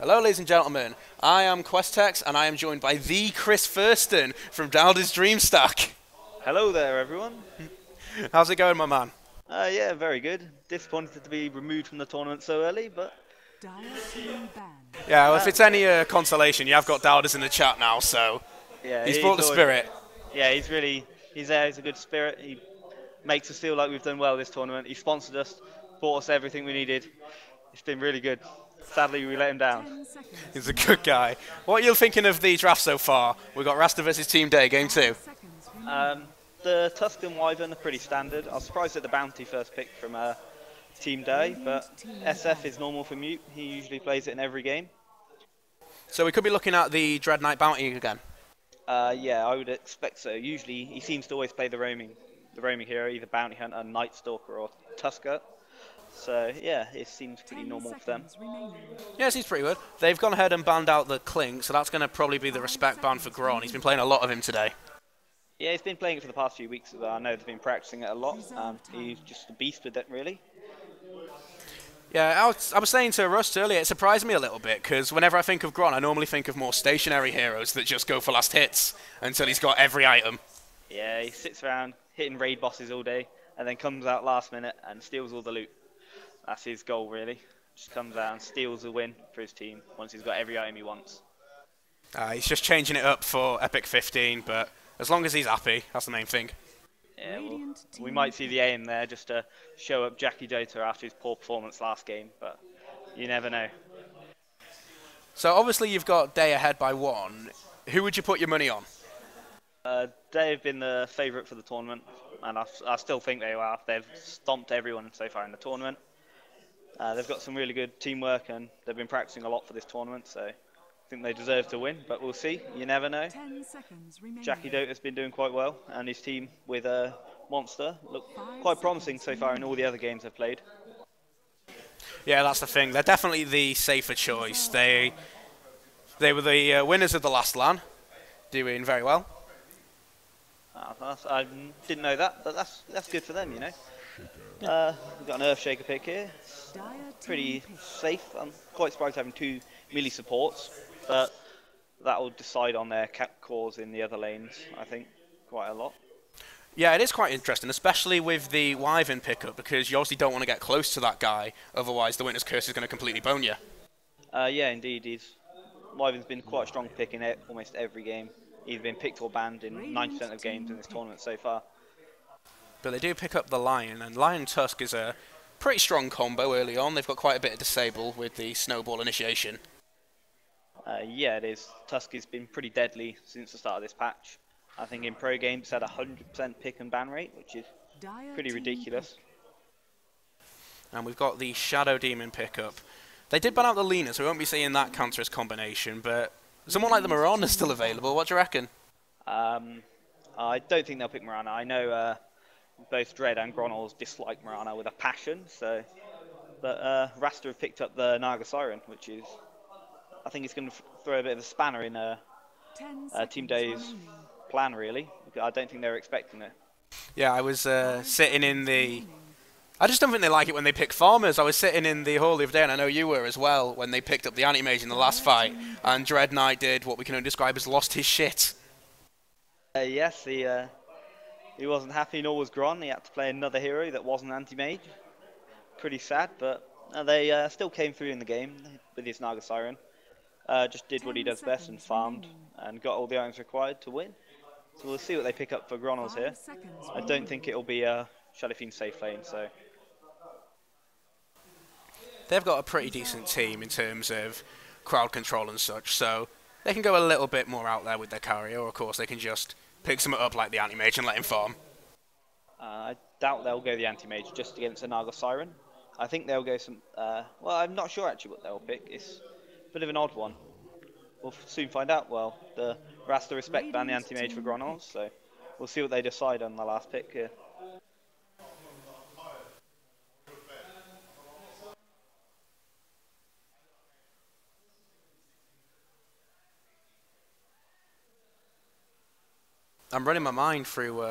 Hello, ladies and gentlemen. I am Questex, and I am joined by the Chris Thurston from Dowders Dreamstack. Hello there, everyone. How's it going, my man? Yeah, very good. Disappointed to be removed from the tournament so early, but Yeah, well, if uh, it's any consolation, you have got Dowders in the chat now, so yeah, he's brought the spirit. yeah, he's there. He's a good spirit. He makes us feel like we've done well this tournament. He sponsored us, bought us everything we needed. It's been really good. Sadly, we let him down. He's a good guy. What are you thinking of the draft so far? We've got Rasta versus Team Day, game 2. The Tuscan Wyvern are pretty standard. I was surprised at the Bounty first pick from Team Day, but SF is normal for Mute. He usually plays it in every game. So we could be looking at the Dread Knight Bounty again. Yeah, I would expect so. Usually, he seems to always play the roaming hero, either Bounty Hunter, Night Stalker, or Tusker. So yeah, it seems pretty normal for them. Yeah, it seems pretty good. They've gone ahead and banned out the Clink, so that's going to probably be the respect ban for Gron. He's been playing a lot of him today. Yeah, he's been playing it for the past few weeks. I know they've been practicing it a lot. He's just a beast with it, really. Yeah, I was saying to Rust earlier, it surprised me a little bit, because whenever I think of Gron, I normally think of more stationary heroes that just go for last hits until he's got every item. Yeah, he sits around hitting raid bosses all day, and then comes out last minute and steals all the loot. That's his goal, really. Just comes out and steals the win for his team once he's got every item he wants. He's just changing it up for epic.FIFTEEN, but as long as he's happy, that's the main thing. Yeah, well, we might see the aim there just to show up Jackie Jota after his poor performance last game, but you never know. So obviously you've got Day ahead by 1. Who would you put your money on? They have been the favourite for the tournament, and I still think they are. They've stomped everyone so far in the tournament. They've got some really good teamwork, and they've been practicing a lot for this tournament, so I think they deserve to win, but we'll see. You never know. Jackie Dota's been doing quite well, and his team with Monster look quite promising so far in all the other games they've played. Yeah, that's the thing. They're definitely the safer choice. They were the winners of the last LAN, doing very well. I didn't know that, but that's good for them, you know. We've got an Earthshaker pick here. Pretty safe. I'm quite surprised having 2 melee supports, but that will decide on their cap cores in the other lanes, I think, quite a lot. Yeah, it is quite interesting, especially with the Wyvern pickup, because you obviously don't want to get close to that guy, otherwise the Winter's Curse is going to completely bone you. Yeah, indeed. Wyvern's been quite a strong pick in almost every game. He's been picked or banned in 90% of games in this tournament so far. But they do pick up the Lion, and Lion Tusk is a pretty strong combo early on. They've got quite a bit of disable with the Snowball initiation. Yeah, it is. Tusk has been pretty deadly since the start of this patch. I think in pro games it's had a 100% pick and ban rate, which is pretty ridiculous. And we've got the Shadow Demon pickup. They did ban out the Lena, so we won't be seeing that counterous combination, but someone like the Mirana is still available. What do you reckon? I don't think they'll pick Mirana. I know both Dread and Gronals dislike Mirana with a passion, but Rasta have picked up the Naga Siren, which is, I think it's going to throw a bit of a spanner in Team Day's plan, really. I don't think they were expecting it. Yeah, I was sitting in the... I just don't think they like it when they pick farmers. I was sitting in the hall the other day, and I know you were as well, when they picked up the Anti-Mage in the last fight, and Dread Knight did what we can only describe as lost his shit. Yes, he wasn't happy, nor was Gron. He had to play another hero that wasn't Anti-Mage. Pretty sad, but they still came through in the game with his Naga Siren. Just did what he does best and farmed and got all the items required to win. So we'll see what they pick up for Gronals here. I don't think it'll be a Shadowfiend safe lane, so... They've got a pretty decent team in terms of crowd control and such, so they can go a little bit more out there with their carrier, or of course they can just pick someone up like the Anti-Mage and let him farm. I doubt they'll go the Anti-Mage just against the Naga Siren. I think they'll go some... well, I'm not sure actually what they'll pick. It's a bit of an odd one. We'll soon find out. Well, the Rasta respect ban the Anti-Mage for Gronals, so we'll see what they decide on the last pick here. I'm running my mind through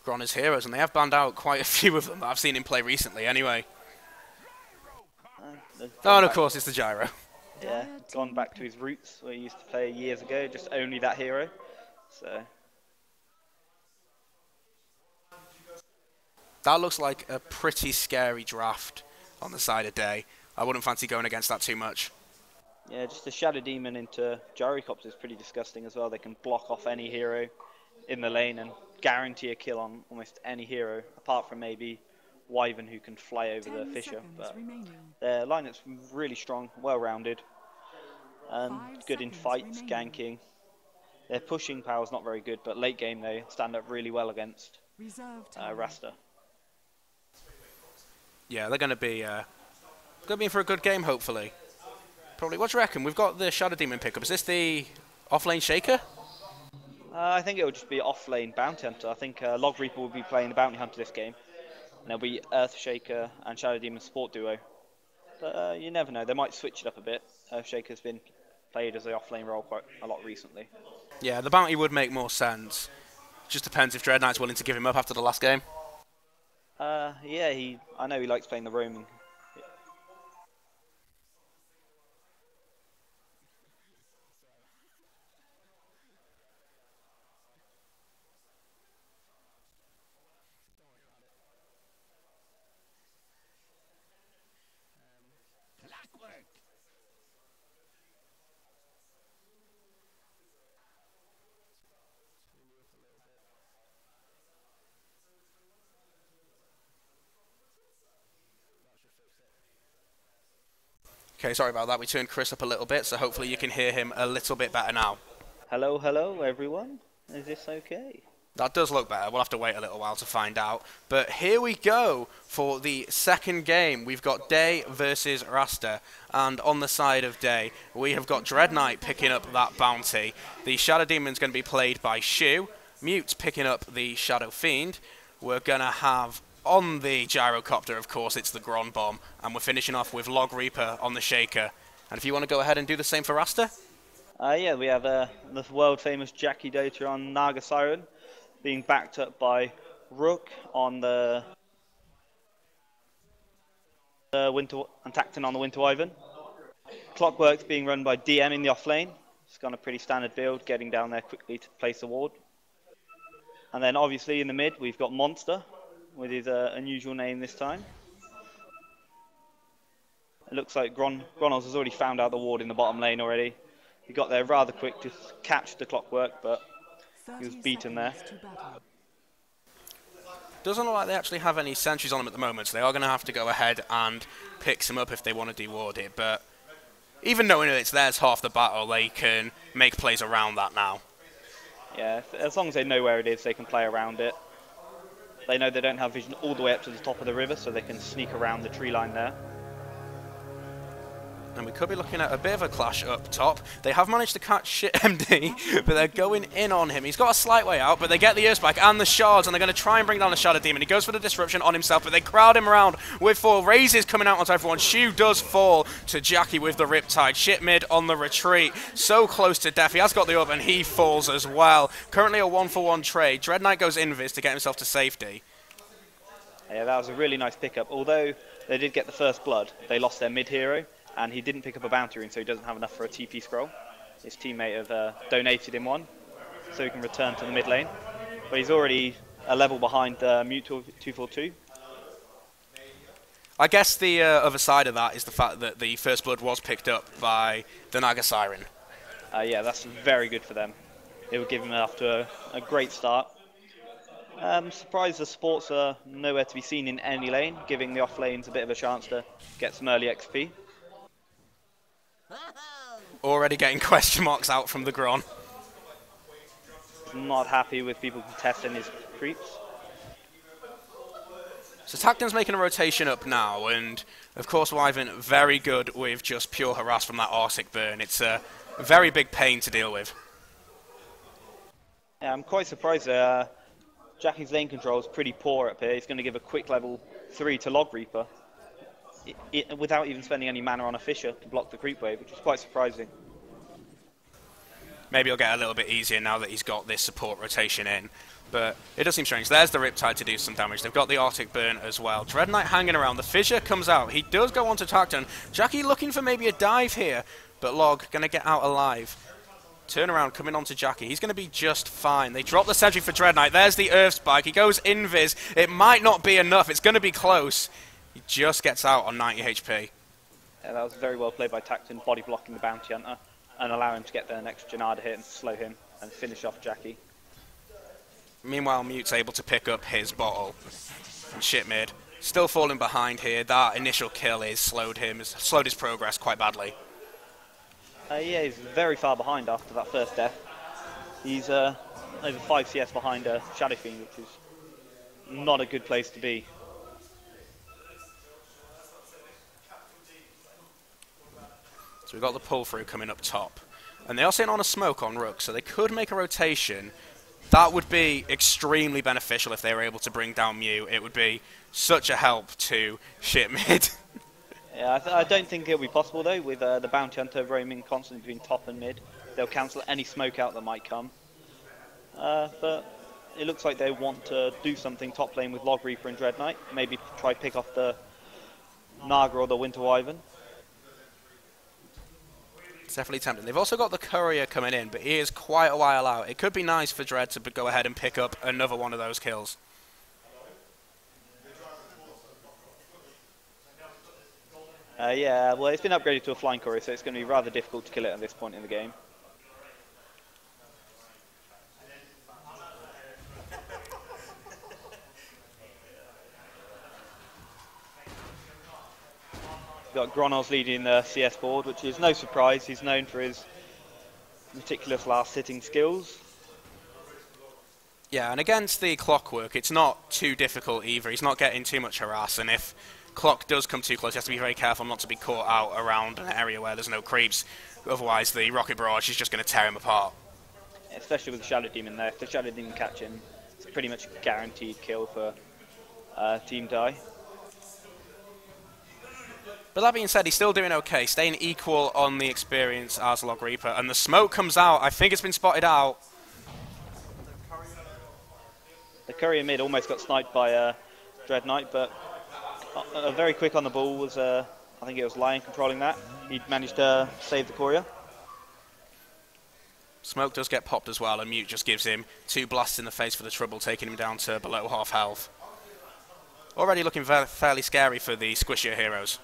Grona's heroes, and they have banned out quite a few of them that I've seen him play recently anyway. Oh, and of course, it's the Gyro. Yeah, gone back to his roots where he used to play years ago, just only that hero. So That looks like a pretty scary draft on the side of Day. I wouldn't fancy going against that too much. yeah, just the Shadow Demon into Gyrocopter is pretty disgusting as well. They can block off any hero in the lane and guarantee a kill on almost any hero, apart from maybe Wyvern, who can fly over the Fissure. But their lineup's really strong, well-rounded, and good in fights, ganking. Their pushing power is not very good, but late game they stand up really well against Rasta. Yeah, they're going to be in for a good game, hopefully. Probably. What do you reckon? We've got the Shadow Demon pickup. Is this the off-lane Shaker? I think it will just be off-lane Bounty Hunter. I think Log Reaper will be playing the Bounty Hunter this game. And there'll be Earth Shaker and Shadow Demon support duo. But you never know. They might switch it up a bit. Earth Shaker's been played as an off-lane role quite a lot recently. Yeah, the Bounty would make more sense. Just depends if Dread Knight's willing to give him up after the last game. Yeah, I know he likes playing the roaming. Okay, sorry about that. We turned Chris up a little bit, so hopefully you can hear him a little bit better now. Hello, hello, everyone. Is this okay? That does look better. We'll have to wait a little while to find out. But here we go for the second game. We've got Day versus Rasta. And on the side of Day, we have got Dread Knight picking up that bounty. The Shadow Demon's going to be played by Shu. Mute's picking up the Shadow Fiend. We're going to have on the Gyrocopter, of course, it's the Gron Bomb. And we're finishing off with Log Reaper on the Shaker. And if you want to go ahead and do the same for Rasta? Yeah, we have the world-famous Jackie Dota on Naga Siren, being backed up by Rook on the Winter and Tacton on the Winter Wyvern. Clockwork's being run by DM in the offlane. It's got a pretty standard build, getting down there quickly to place a ward. And then obviously in the mid we've got Monster with his unusual name this time. It looks like Gronos has already found out the ward in the bottom lane already. He got there rather quick to catch the Clockwork, but he was beaten there. Doesn't look like they actually have any sentries on them at the moment, so they are going to have to go ahead and pick some up if they want to deward it. But even knowing that it's theirs half the battle, they can make plays around that now. Yeah, as long as they know where it is, they can play around it. They know they don't have vision all the way up to the top of the river, so they can sneak around the tree line there. And we could be looking at a bit of a clash up top. They have managed to catch shit MD, but they're going in on him. He's got a slight way out, but they get the Earthspike and the shards, and they're going to try and bring down the Shadow Demon. He goes for the disruption on himself, but they crowd him around with 4 raises coming out onto everyone. Shu does fall to Jackie with the Riptide. Shit mid on the retreat. So close to death. He has got the orb, and he falls as well. Currently a 1-for-1 trade. Dread Knight goes invis to get himself to safety. Yeah, that was a really nice pickup. Although they did get the first blood, they lost their mid hero. And he didn't pick up a bounty rune, so he doesn't have enough for a TP scroll. His teammate have donated him one, so he can return to the mid lane. But he's already a level behind Mute 242. I guess the other side of that is the fact that the first blood was picked up by the Naga Siren. Yeah, that's very good for them. It will give them enough to a great start. I'm surprised the supports are nowhere to be seen in any lane, giving the off lanes a bit of a chance to get some early XP. Already getting question marks out from the Gron. Not happy with people contesting his creeps. So Tacton's making a rotation up now, and of course Wyvern very good with just pure harass from that Arctic burn. It's a very big pain to deal with. Yeah, I'm quite surprised. Jackie's lane control is pretty poor up here. He's going to give a quick level 3 to Log Reaper. Without even spending any mana on a Fissure to block the creep wave, which is quite surprising. Maybe he'll get a little bit easier now that he's got this support rotation in, but it does seem strange. There's the Riptide to do some damage. They've got the Arctic Burn as well. Dread Knight hanging around. The Fissure comes out. He does go on to Tacton. Jackie looking for maybe a dive here, but Log going to get out alive. Turnaround coming on to Jackie. He's going to be just fine. They drop the sentry for Dread Knight. There's the Earth Spike. He goes invis. It might not be enough. It's going to be close. He just gets out on 90 HP. Yeah, that was very well played by Tacton, body blocking the Bounty Hunter and allow him to get the next Janada hit and slow him and finish off Jackie. Meanwhile, Mute's able to pick up his bottle. And shit mid. Still falling behind here. That initial kill has slowed his progress quite badly. Yeah, he's very far behind after that first death. He's over 5 CS behind Shadow Fiend, which is not a good place to be. So we've got the pull through coming up top. And they are sitting on a smoke on Rook, so they could make a rotation. That would be extremely beneficial if they were able to bring down Mew. It would be such a help to shit mid. Yeah, I don't think it'll be possible though, with the Bounty Hunter roaming constantly between top and mid. They'll cancel any smoke out that might come. But it looks like they want to do something top lane with Log Reaper and Dread Knight. Maybe try pick off the Naga or the Winter Wyvern. It's definitely tempting. They've also got the Courier coming in, but he is quite a while out. It could be nice for Dread to go ahead and pick up another one of those kills. Yeah, well, it's been upgraded to a flying courier, so it's going to be rather difficult to kill it at this point in the game. Got Gronos leading the CS board, which is no surprise. He's known for his meticulous last-hitting skills. Yeah, and against the Clockwork, it's not too difficult either. He's not getting too much harass, and if Clock does come too close, he has to be very careful not to be caught out around an area where there's no creeps. Otherwise, the Rocket Barrage is just going to tear him apart. Especially with the Shadow Demon there. If the Shadow Demon catch him, it's pretty much a guaranteed kill for Team Die. But that being said, he's still doing okay, staying equal on the experience as Log Reaper. And the smoke comes out. I think it's been spotted out. The courier mid almost got sniped by Dread Knight, but very quick on the ball was, I think it was Lion controlling that. He managed to save the courier. Smoke does get popped as well, and Mute just gives him 2 blasts in the face for the trouble, taking him down to below half health. Already looking fairly scary for the squishier heroes.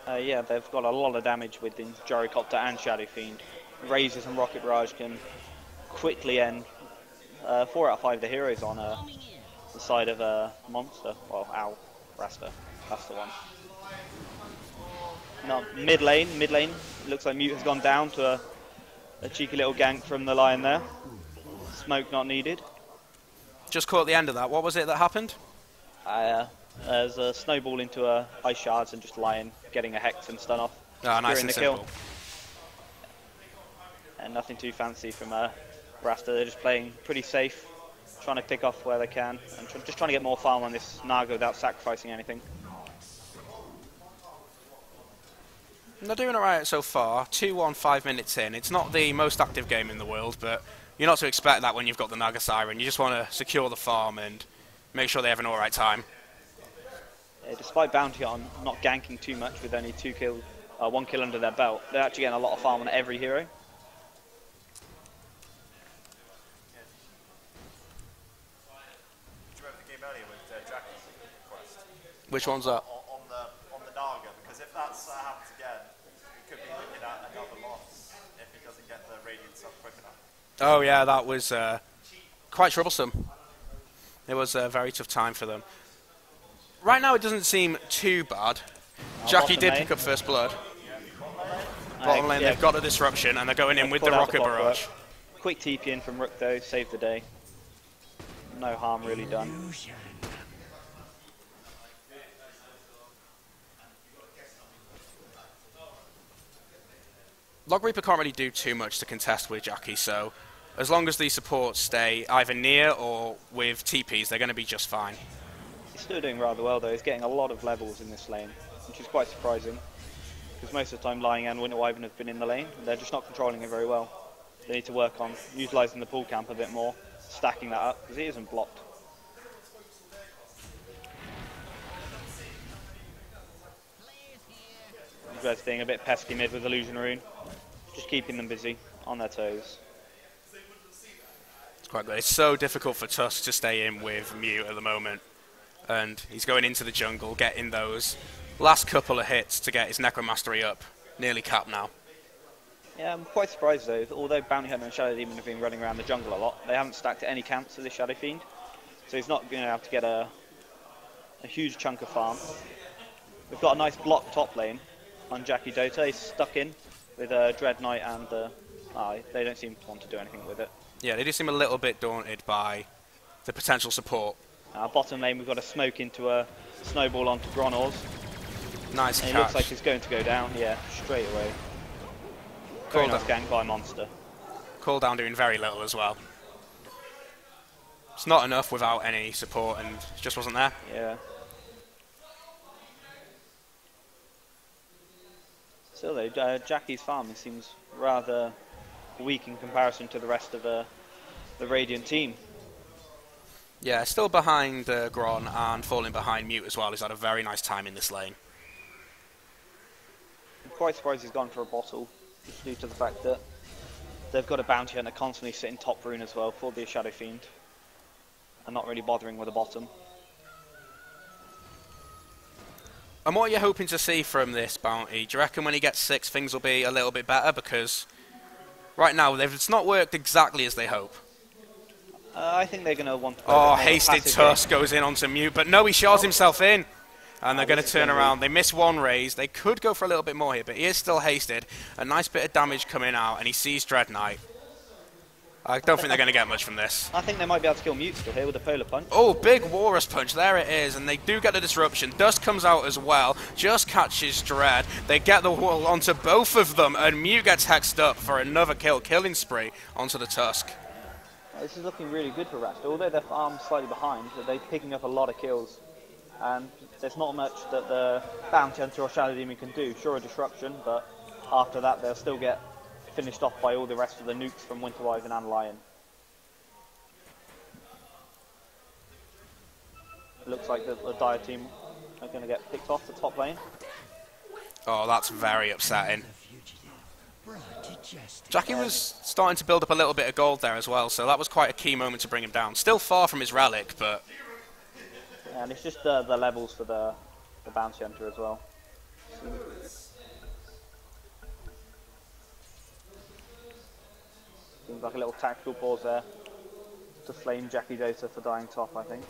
Yeah, they've got a lot of damage with the Gyrocopter and Shadow Fiend. Razors and Rocket Barrage can quickly end 4 out of 5 of the heroes on the side of a monster. Well, Owl, Rasta, that's the one. Now, mid lane, looks like Mute has gone down to a cheeky little gank from the Lion there. Smoke not needed. Just caught the end of that. What was it that happened? There's a snowball into ice shards and just Lion getting a hex and stun off. Ah, nice and simple. Kill. And nothing too fancy from Rasta. They're just playing pretty safe, trying to pick off where they can, and just trying to get more farm on this Naga without sacrificing anything. They're doing alright so far. 2-1, 5 minutes in. It's not the most active game in the world, but you're not to expect that when you've got the Naga Siren. You just want to secure the farm and make sure they have an alright time. Yeah, despite Bounty on not ganking too much with only 1 kill under their belt, they're actually getting a lot of farm on every hero. Did you remember the game earlier with Jackie's quest? Which one's that? On the Naga, because if that happens again, we could be looking at another loss if he doesn't get the Radiant sub quick enough. Oh yeah, that was quite troublesome. It was a very tough time for them. Right now it doesn't seem too bad. Jackie did pick up first blood. Bottom lane, they've got a disruption and they're going in with the Rocket Barrage. Quick TP in from Rook though, saved the day. No harm really done. Log Reaper can't really do too much to contest with Jackie, so as long as the supports stay either near or with TPs, they're going to be just fine. He's still doing rather well though. He's getting a lot of levels in this lane, which is quite surprising. Because most of the time Lying and Winter Wyvern have been in the lane, and they're just not controlling it very well. They need to work on utilising the pool camp a bit more, stacking that up, because he isn't blocked. Red's being a bit pesky mid with Illusion Rune. Just keeping them busy, on their toes. It's quite good. It's so difficult for Tusk to stay in with Mute at the moment. And he's going into the jungle, getting those last couple of hits to get his Necromastery up. Nearly capped now. Yeah, I'm quite surprised though. Although Bounty Hunter and Shadow Demon have been running around the jungle a lot, they haven't stacked any camps to this Shadow Fiend. So he's not going to have to get a huge chunk of farm. We've got a nice block top lane on Jackie Dota. He's stuck in with Dread Knight and they don't seem to want to do anything with it. Yeah, they do seem a little bit daunted by the potential support. Bottom lane, we've got a smoke into a snowball onto Gronors. Nice and catch. It looks like he's going to go down, yeah, straight away. Very nice gank by Monster. Cooldown doing very little as well. It's not enough without any support, and it just wasn't there. Yeah. Still though, Jackie's farming seems rather weak in comparison to the rest of the Radiant team. Yeah, still behind Gron and falling behind Mute as well. He's had a very nice time in this lane. I'm quite surprised he's gone for a bottle, just due to the fact that they've got a Bounty Hunter constantly sitting top rune as well for the Shadow Fiend, and not really bothering with the bottom. And what are you hoping to see from this bounty? Do you reckon when he gets 6 things will be a little bit better? Because right now it's not worked exactly as they hope. I think they're going to want to... Oh, hasted Tusk goes in onto Mute, but no, he shards himself in. And they're going to turn around. They miss one raise. They could go for a little bit more here, but he is still hasted. A nice bit of damage coming out, and he sees Dread Knight. I don't think they're going to get much from this. I think they might be able to kill Mute still here with a Polar Punch. Oh, big Walrus Punch. There it is. And they do get the disruption. Dust comes out as well. Just catches Dread. They get the wall onto both of them. And Mute gets hexed up for another killing spree onto the Tusk. This is looking really good for Rasta. Although their farm's slightly behind, they're picking up a lot of kills. And there's not much that the Bounty Hunter or Shadow Demon can do. Sure, a disruption, but after that they'll still get finished off by all the rest of the nukes from Winter Wyvern and Lion. It looks like the Dire team are going to get picked off the top lane. Oh, that's very upsetting. Jackie was starting to build up a little bit of gold there as well, so that was quite a key moment to bring him down. Still far from his relic, but... Yeah, and it's just the levels for the Bounty Hunter as well. Seems like a little tactical pause there to flame Jackie Dota for dying top, I think.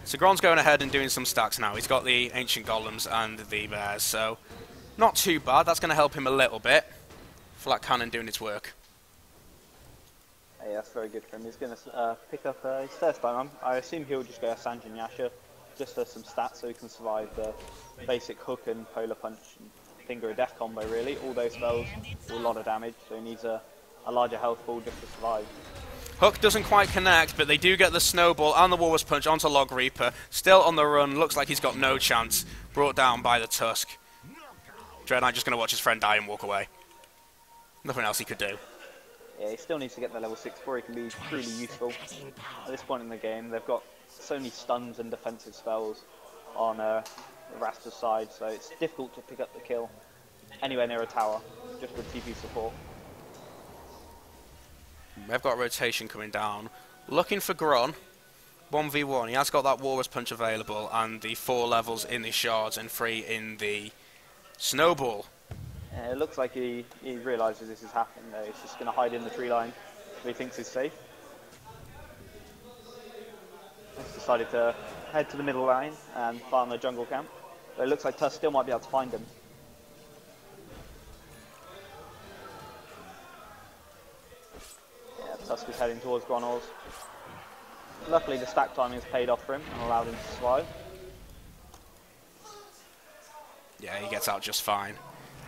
So Gron's going ahead and doing some stacks now. He's got the Ancient Golems and the Bears, so not too bad. That's going to help him a little bit. Flat Cannon doing its work. Yeah, that's very good for him. He's going to pick up his first time. I assume he'll just go Sanjin Yasha, just for some stats so he can survive the basic hook and Polar Punch and Finger of Death combo, really. All those spells do a lot of damage, so he needs a larger health pool just to survive. Hook doesn't quite connect, but they do get the Snowball and the Walrus Punch onto Log Reaper. Still on the run, looks like he's got no chance. Brought down by the Tusk. Dread Knight just going to watch his friend die and walk away. Nothing else he could do. Yeah, he still needs to get the level 6 before he can be truly useful. At this point in the game, they've got so many stuns and defensive spells on Rasta's side, so it's difficult to pick up the kill anywhere near a tower, just with TP support. They've got rotation coming down. Looking for Gron. 1v1. He has got that Walrus Punch available and the 4 levels in the shards and 3 in the Snowball. Yeah, it looks like he realises this is happening though. He's just going to hide in the tree line so he thinks he's safe. He's decided to head to the middle line and farm the jungle camp. But it looks like Tusk still might be able to find him. Tusk is heading towards Gronors. Luckily the stack timing has paid off for him and allowed him to survive. Yeah, he gets out just fine.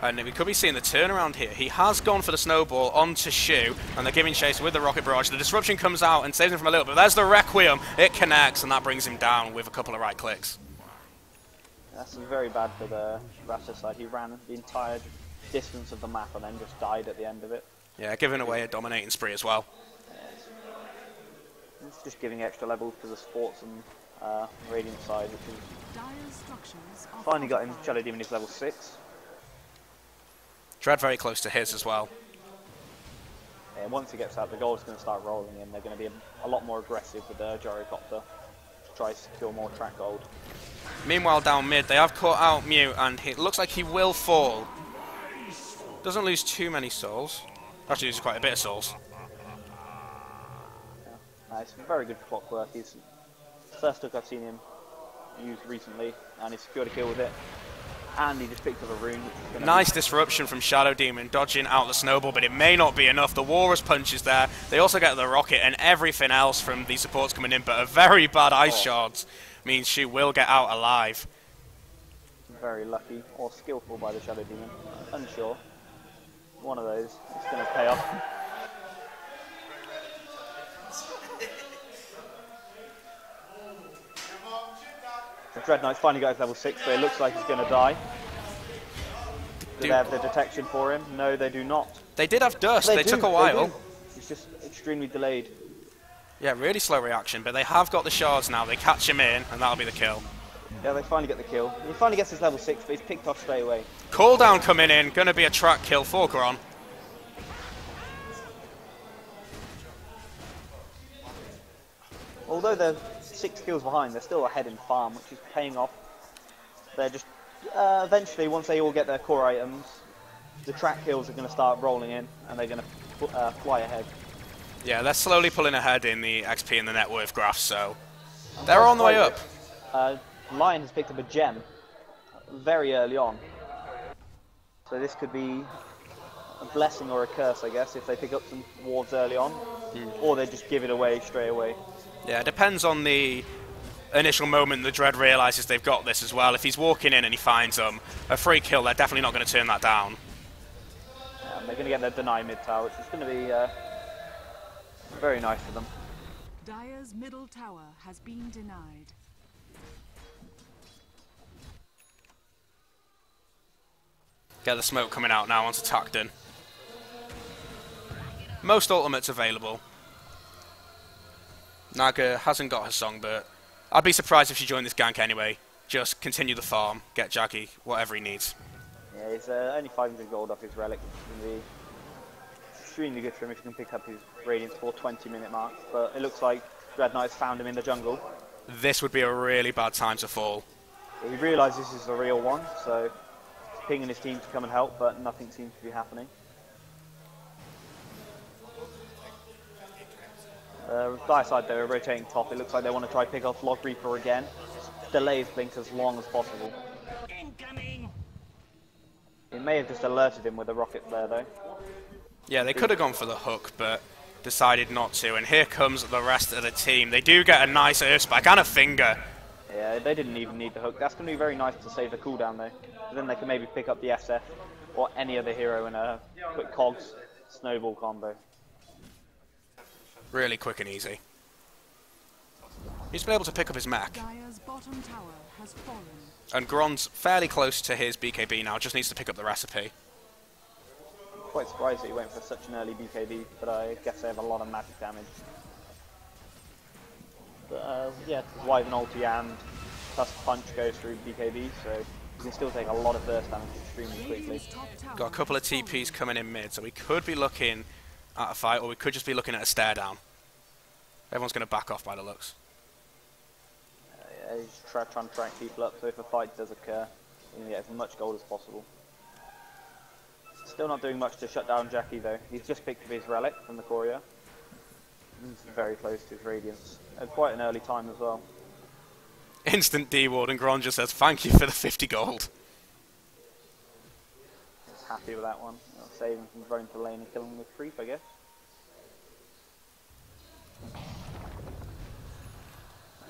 And we could be seeing the turnaround here. He has gone for the Snowball onto Shu, and they're giving chase with the Rocket Barrage. The disruption comes out and saves him from a little bit. There's the Requiem. It connects, and that brings him down with a couple of right clicks. That's very bad for the Rasta side. He ran the entire distance of the map and then just died at the end of it. Yeah, giving away a dominating spree as well. It's just giving extra levels to the supports and Radiant side, which is Dire's structures are finally got him. fortified. Shadow Demon is level 6. Dread very close to his as well. And once he gets out, the gold's going to start rolling in. They're going to be a lot more aggressive with the gyrocopter to try to secure more track gold. Meanwhile, down mid, they have caught out Mew, and it looks like he will fall. Doesn't lose too many souls. Actually, loses quite a bit of souls. Yeah. It's very good clockwork. He's the first hook I've seen him use recently, and he secured a kill with it. And he just picked up a rune. Which is Nice disruption from Shadow Demon, dodging out the snowball, but it may not be enough. The Walrus punch is there. They also get the rocket and everything else from the supports coming in, but a very bad ice shards means she will get out alive. Very lucky, or skillful by the Shadow Demon. Unsure. One of those. It's going to pay off. The Dread Knight's finally got his level 6, but it looks like he's going to die. Do they have the detection for him? No, they do not. They did have dust. They took a while. It's just extremely delayed. Yeah, really slow reaction, but they have got the shards now. They catch him in, and that'll be the kill. Yeah, they finally get the kill. He finally gets his level 6, but he's picked off straight away. Cooldown coming in, going to be a track kill for Gron. Although they're 6 kills behind, they're still ahead in farm, which is paying off. They're just eventually, once they all get their core items, the track kills are going to start rolling in, and they're going to fly ahead. Yeah, they're slowly pulling ahead in the XP and the net worth graph, so they're on the way up. Lion has picked up a gem very early on, so this could be a blessing or a curse, I guess, if they pick up some wards early on, or they just give it away straight away. Yeah, it depends on the initial moment the Dread realises they've got this as well. If he's walking in and he finds them, a free kill, they're definitely not going to turn that down. They're going to get their deny mid tower, which is going to be very nice for them. Dire's middle tower has been denied. Get the smoke coming out now onto Tacton. Most ultimates available. Naga hasn't got her song, but I'd be surprised if she joined this gank anyway. Just continue the farm, get Jackie, whatever he needs. Yeah, he's only 500 gold off his relic, which is going to be extremely good for him if he can pick up his Radiance for 20-minute mark. But it looks like Dread Knight's found him in the jungle. This would be a really bad time to fall. He realises this is the real one, so he's pinging his team to come and help, but nothing seems to be happening. Dire side though, rotating top. It looks like they want to try pick off Log Reaper again. Delay his blink as long as possible. Incoming. It may have just alerted him with a rocket there though. Yeah, they could have gone for the hook, but decided not to. And here comes the rest of the team. They do get a nice Earthspike and a finger. Yeah, they didn't even need the hook. That's going to be very nice to save the cooldown though. Then they can maybe pick up the SF or any other hero in a quick cogs snowball combo. Really quick and easy. He's been able to pick up his mech. Dire's bottom tower has fallen. And Gron's fairly close to his BKB now, just needs to pick up the recipe. Quite surprised that he went for such an early BKB, but I guess they have a lot of magic damage. But yeah, Wyvern ulti and Tusk Punch goes through BKB, so you can still take a lot of burst damage extremely quickly. Got a couple of TPs coming in mid, so we could be looking at a fight, or we could just be looking at a stare down. Everyone's going to back off by the looks. Yeah, he's trying to track people up, so if a fight does occur, you can get as much gold as possible. Still not doing much to shut down Jackie though. He's just picked up his relic from the courier. He's very close to his Radiance. At quite an early time as well. Instant D-Ward, and Gron just says, thank you for the 50 gold. Just happy with that one. I'll save him from running to lane and killing him with creep, I guess. I'm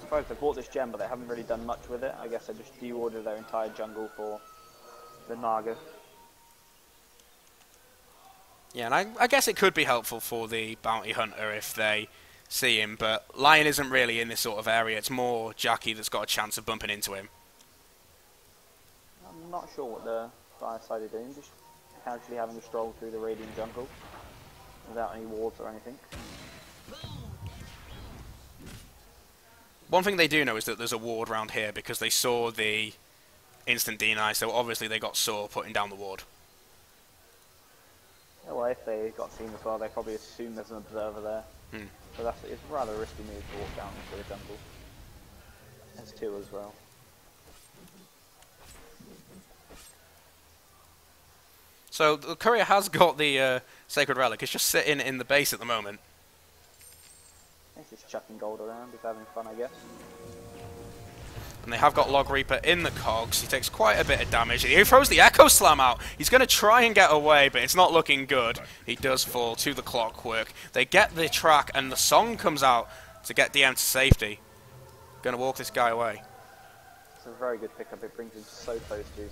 surprised they bought this gem, but they haven't really done much with it. I guess they just de-ordered their entire jungle for the Naga. Yeah, and I guess it could be helpful for the bounty hunter if they see him, but Lion isn't really in this sort of area. It's more Jackie that's got a chance of bumping into him. I'm not sure what the Dire side are doing, just casually having a stroll through the Radiant jungle without any wards or anything. One thing they do know is that there's a ward around here because they saw the instant deny, so obviously they got sore putting down the ward. Yeah, well, if they got seen as well, they probably assume there's an observer there. So it's a rather risky move to walk down into the jungle. There's two as well. So the courier has got the Sacred Relic. It's just sitting in the base at the moment. He's just chucking gold around. He's having fun, I guess. And they have got Log Reaper in the cogs. He takes quite a bit of damage. He throws the Echo Slam out. He's going to try and get away, but it's not looking good. He does fall to the Clockwork. They get the track, and the song comes out to get DM to safety. Going to walk this guy away. It's a very good pickup. It brings him so close to his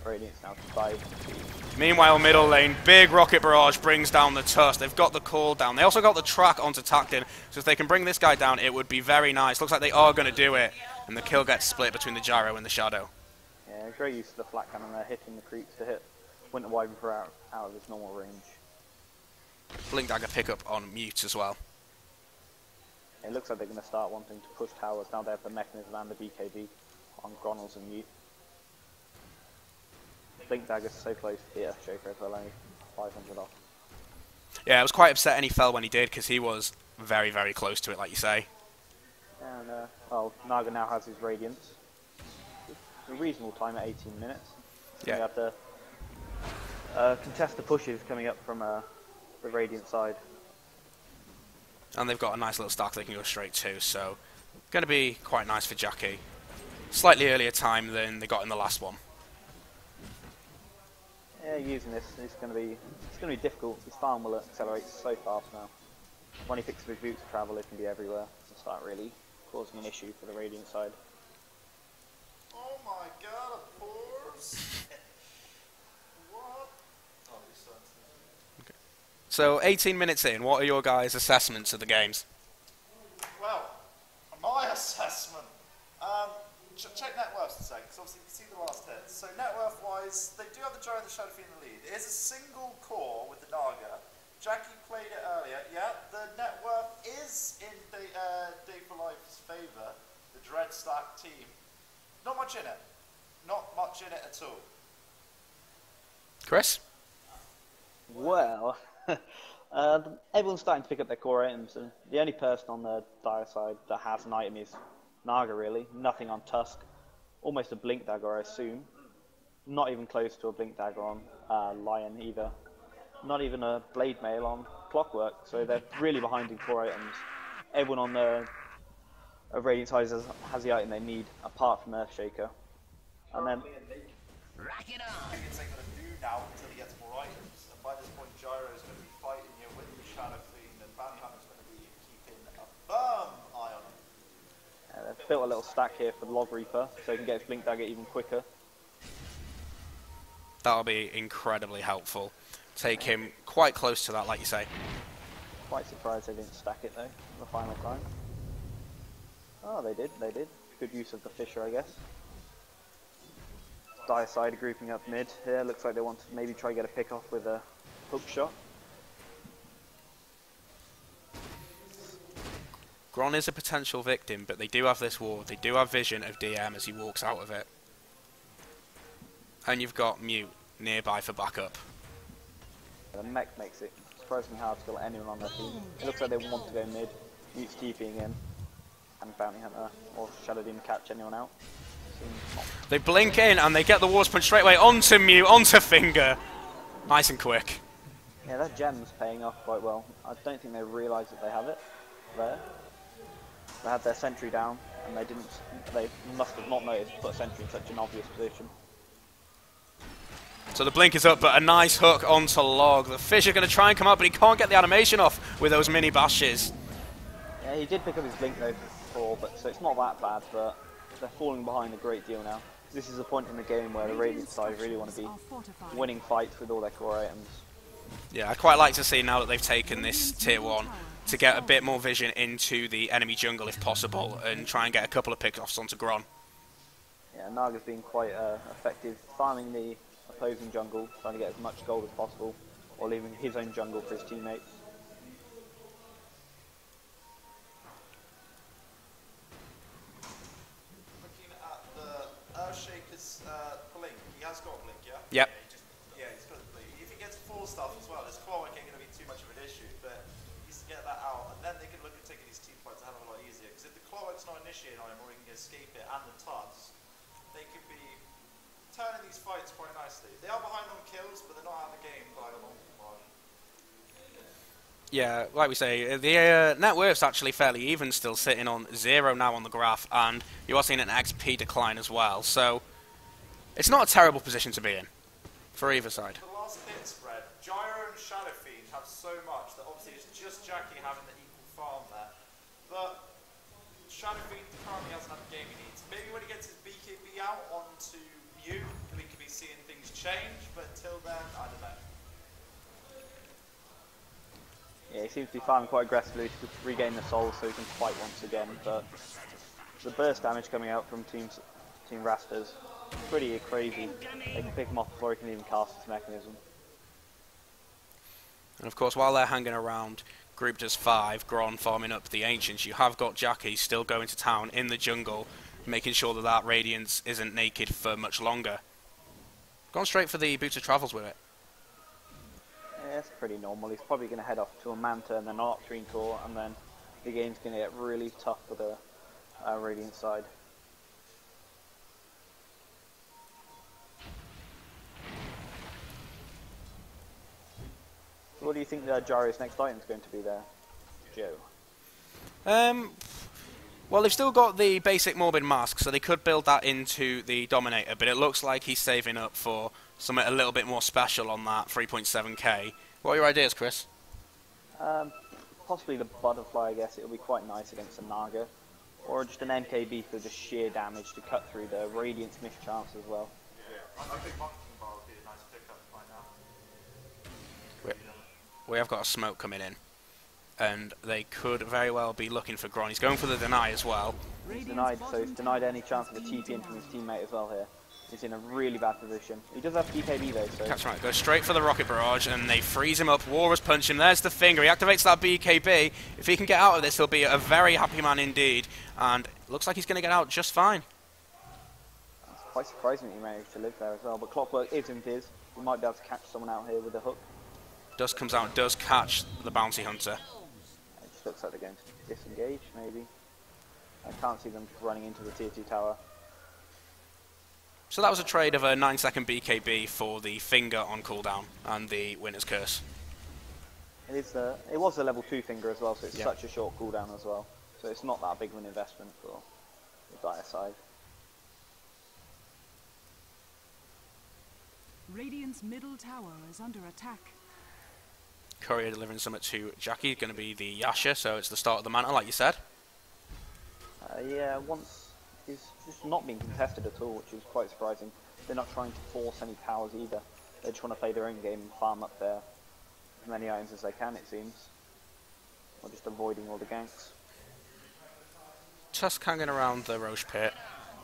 Radiance now to 5. Meanwhile, middle lane, big Rocket Barrage brings down the Tusk. They've got the call down. They also got the track onto Tactin, so if they can bring this guy down, it would be very nice. Looks like they are going to do it, and the kill gets split between the Gyro and the Shadow. Yeah, he's very used to the flat cannon there, hitting the creeps to hit Winter Wyvern for out of his normal range. Blink Dagger pick up on Mute as well. It looks like they're going to start wanting to push towers. Now they have the Mechanism and the BKB on Gronels and Mute. Blink Dagger's so close to the Earthshaker as well, only 500 off. Yeah, I was quite upset he fell when he did, because he was very, very close to it, like you say. And, well, Naga now has his Radiance. A reasonable time at 18 minutes. So we have to contest the pushes coming up from the Radiant side. And they've got a nice little stack they can go straight to, so going to be quite nice for Jackie. Slightly earlier time than they got in the last one. Yeah, using this is going to be difficult. His farm will accelerate so fast now. When he picks up his boots of travel, it can be everywhere and start really causing an issue for the Radiant side. Oh my god, of course! What? Oh, okay. So, 18 minutes in, what are your guys' assessments of the games? Well, my assessment. Check net worth a sec, because obviously you can see the last hits. So net worth wise, they do have the Gyro and the Shadow Fiend in the lead. It is a single core with the Naga. Jackie played it earlier. Yeah, the net worth is in Day for Life's favour. The Dread Stack team. Not much in it. Not much in it at all. Chris? Well, everyone's starting to pick up their core items, and the only person on the Dire side that has an item is Naga, really. Nothing on Tusk. Almost a Blink Dagger, I assume. Not even close to a Blink Dagger on Lion either. Not even a Blade Mail on Clockwork, so they're really behind in core items. Everyone on the Radiant side has the item they need, apart from Earthshaker. And then... Rock it on! It's like going to do now until he gets more items, and by this point Gyro is going to be fighting you with the Shadow Fiend, and Bounty Hunter's going to be keeping a firm eye on him. They've built a little stack here for the Log Reaper, so he can get his Blink Dagger even quicker. That'll be incredibly helpful. Take him quite close to that, like you say. Quite surprised they didn't stack it though, the final time. Oh, they did. Good use of the Fisher, I guess. Dire side grouping up mid here. Looks like they want to maybe try to get a pick off with a hook shot. Gron is a potential victim, but they do have this ward. They do have vision of DM as he walks out of it. And you've got Mute nearby for backup. The mech makes it surprisingly hard to kill anyone on their team. It looks like they want to go mid. Mute's TPing in. And Bounty Hunter or Shadow Demon catch anyone out. They blink in and they get the wards punch straight away onto Mute, onto Finger. Nice and quick. Yeah, that gem's paying off quite well. I don't think they realise that they have it there. They had their sentry down and they must have not noticed to put a sentry in such an obvious position. So the blink is up, but a nice hook onto Log. The fish are going to try and come up, but he can't get the animation off with those mini bashes. Yeah, he did pick up his blink though before, but so it's not that bad, but they're falling behind a great deal now. This is a point in the game where the Radiant side really want to be winning fights with all their core items. Yeah, I'd quite like to see now that they've taken this tier 1 to get a bit more vision into the enemy jungle if possible and try and get a couple of pickoffs onto Gron. Yeah, Naga's been quite effective farming the opposing jungle, trying to get as much gold as possible, or leaving his own jungle for his teammates. gets blink, he has got blink, yeah? Yep. Yeah, he's got blink. If he gets 4 stuff as well, his Cloak ain't going to be too much of an issue, but he needs to get that out, and then they can look at taking these team fights a hell of a lot easier, because if the Cloak's not initiating on him, or he can escape it, and the Tuts, they could be turning these fights quite nicely. They are behind on kills, but they're not out of the game by a long margin. Yeah, like we say, the net worth's actually fairly even, still sitting on 0 now on the graph, and you are seeing an XP decline as well, so it's not a terrible position to be in for either side. The last hit spread, Gyro and Shadow Fiend have so much that obviously it's just Jackie having the equal farm there, but Shadow Fiend currently hasn't had the game he needs. Maybe when he gets his BKB out onto Mew, we could be seeing things change, but until then, I don't know. Yeah, he seems to be farming quite aggressively to regain the souls so he can fight once again, but the burst damage coming out from Team Rasta's pretty crazy. They can pick him off before he can even cast his mechanism. And of course, while they're hanging around, grouped as 5, Gron farming up the Ancients, you have got Jackie still going to town in the jungle, making sure that that Radiance isn't naked for much longer. Gone straight for the Boots of Travels with it. Yeah, it's pretty normal. He's probably going to head off to a Manta and then an Octarine Core, and then the game's going to get really tough for the Radiant side. So what do you think Gyro's next item is going to be there, Joe? Well, they've still got the basic Morbid Mask, so they could build that into the Dominator, but it looks like he's saving up for something a little bit more special on that 3.7k. What are your ideas, Chris? Possibly the Butterfly, I guess. It'll be quite nice against a Naga. Or just an MKB for just sheer damage to cut through the Radiant's mischance as well. Yeah, I think Monkey Bar would be a nice pickup right now. We have got a smoke coming in, and they could very well be looking for Gron. He's going for the deny as well. He's denied, so he's denied any chance of a TP in from his teammate as well here. He's in a really bad position. He does have BKB though, so... That's right, goes straight for the Rocket Barrage, and they freeze him up. Warriors punch him, there's the finger, he activates that BKB. If he can get out of this, he'll be a very happy man indeed, and looks like he's going to get out just fine. It's quite surprising that he managed to live there as well, but Clockwork is in his. We might be able to catch someone out here with a hook. Dust comes out and does catch the Bounty Hunter. It just looks like they're going to disengage, maybe. I can't see them running into the tier 2 tower. So that was a trade of a 9-second BKB for the finger on cooldown and the Winner's Curse. It was a level 2 finger as well, so it's Yeah. such a short cooldown as well. So it's not that big of an investment for the Dire side. Radiant's middle tower is under attack. Courier delivering something to Jackie, going to be the Yasha, so it's the start of the Manta, like you said. Yeah, once he's just not being contested at all, which is quite surprising. They're not trying to force any towers either. They just want to play their own game and farm up there as many items as they can, it seems. Or just avoiding all the ganks. Tusk hanging around the Roche Pit.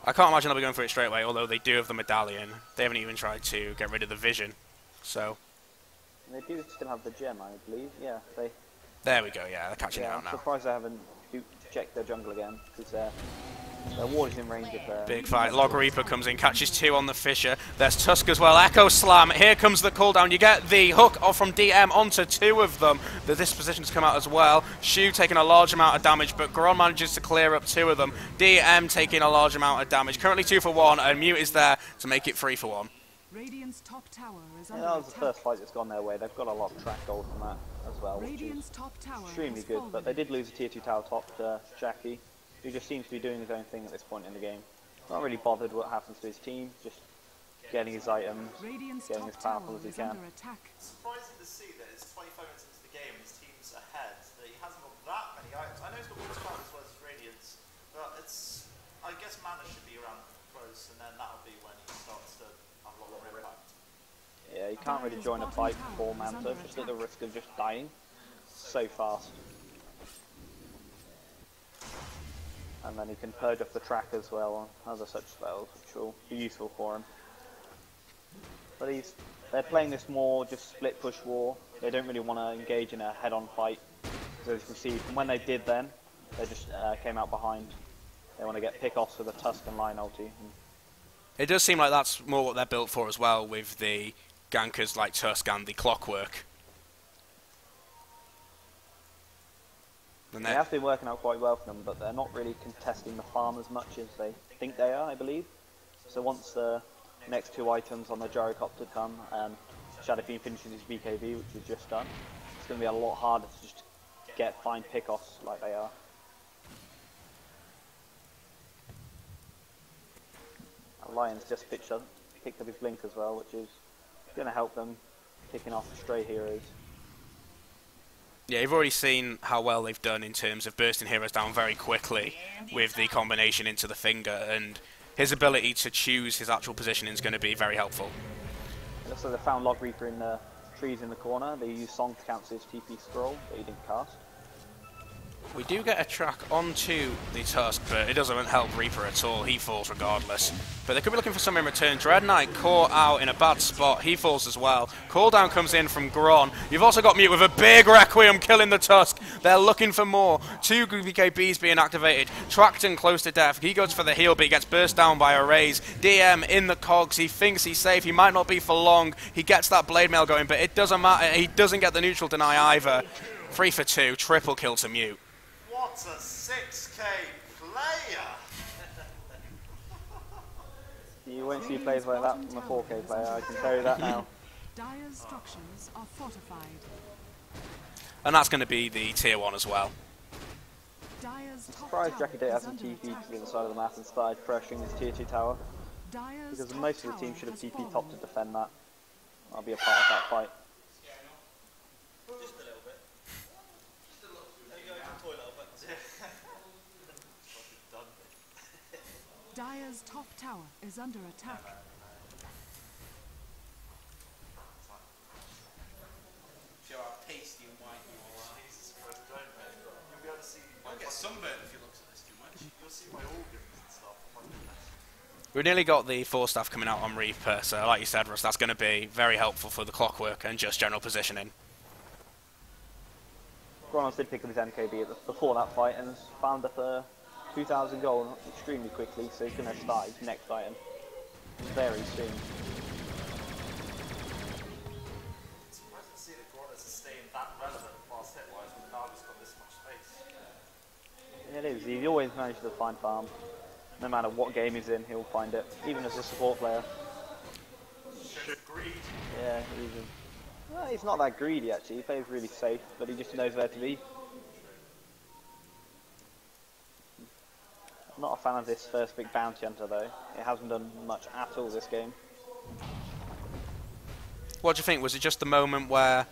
I can't imagine they'll be going for it straight away, although they do have the Medallion. They haven't even tried to get rid of the Vision, so... And they do still have the gem, I believe. Yeah, they... There we go, yeah, they're catching it out I'm now. surprised they haven't checked their jungle again, because their ward is in range of their... Big fight. Log Reaper comes in, catches 2 on the Fisher. There's Tusk as well. Echo Slam. Here comes the cooldown. You get the hook off from DM onto 2 of them. The dispositions come out as well. Shu taking a large amount of damage, but Gron manages to clear up 2 of them. DM taking a large amount of damage. Currently 2 for 1, and Mute is there to make it 3 for 1. Radiant's top tower is Yeah, under that was the attack. first fight that's gone their way. They've got a lot of track gold from that as well, which is Radiant's top tower extremely has good. fallen. But they did lose a tier 2 tower top to Jackie, who just seems to be doing his own thing at this point in the game. Not really bothered what happens to his team, just getting his items, Radiant's getting top as powerful tower as he is can. under attack. It's surprising to see that it's 25 minutes into the game and his team's ahead, that he hasn't got that many items. I know he's got Wolf's Crown as well as Radiance, but it's... I guess mana should be around close, and then that'll be when he starts to have a lot more impact. Yeah, you can't really join a fight before Manta, just at the risk of just dying so fast. And then he can purge off the track as well on other such spells, which will be useful for him. But they're playing this more just split push war. They don't really want to engage in a head-on fight. So as you can see, from when they did then, they just came out behind. They want to get pick-offs with a Tusk and Lion ulti. It does seem like that's more what they're built for as well, with the gankers like Tusk and the Clockwork. And They have been working out quite well for them, but they're not really contesting the farm as much as they think they are, I believe. So once the next 2 items on the gyrocopter come and Shadowfiend finishes his BKB, which we've just done, it's going to be a lot harder to just get fine pickoffs like they are. Lion's just picked up his blink as well, which is going to help them picking off stray heroes. Yeah, you've already seen how well they've done in terms of bursting heroes down very quickly with the combination into the finger, and his ability to choose his actual positioning is going to be very helpful. It looks like they found Log Reaper in the trees in the corner. They used Song to cancel his TP scroll that he didn't cast. We do get a track onto the Tusk, but it doesn't help Reaper at all. He falls regardless. But they could be looking for something in return. Dread Knight caught out in a bad spot. He falls as well. Cooldown comes in from Gron. You've also got Mute with a big Requiem killing the Tusk. They're looking for more. 2 BKBs being activated. Tracton close to death. He goes for the heal, but he gets burst down by a raise. DM in the cogs. He thinks he's safe. He might not be for long. He gets that blade mail going, but it doesn't matter. He doesn't get the neutral deny either. 3 for 2. Triple kill to Mute. What a 6k player! You won't see plays like that from a 4k player, I can tell you that now. Dire's structures are fortified. And that's going to be the tier 1 as well. Dire's top Surprised tower Jackie Day is hasn't under TP'd attack. to the other side of the map and started pressuring his tier 2 tower. Dire's Because top most of the tower team should have has TP'd fallen. top to defend that. I'll be a part of that fight. Just a little bit. Just a little. There you go to the toilet, I'll bet. Dire's top tower is under attack. Show how pasty and white you all are. Jesus Christ, don't man. You'll be able to see my You'll get sunburned if you look at this too much. You'll see my organs and stuff. Oh my goodness. We've nearly got the 4 staff coming out on Reaper, so like you said, Russ, that's going to be very helpful for the Clockwork and just general positioning. Gronos did pick up his MKB before that fight and has found up a 2,000 gold extremely quickly, so he's going to start his next item very soon. It's surprising to see that Gronos is staying that relevant past hit-wise when Naga's got this much space. It is, he always manages to find farm. No matter what game he's in, he'll find it, even as a support player. Greed. Yeah, well, he's not that greedy actually, he plays really safe, but he just knows where to be. I'm not a fan of this first big bounty hunter though, it hasn't done much at all this game. What do you think? Was it just the moment where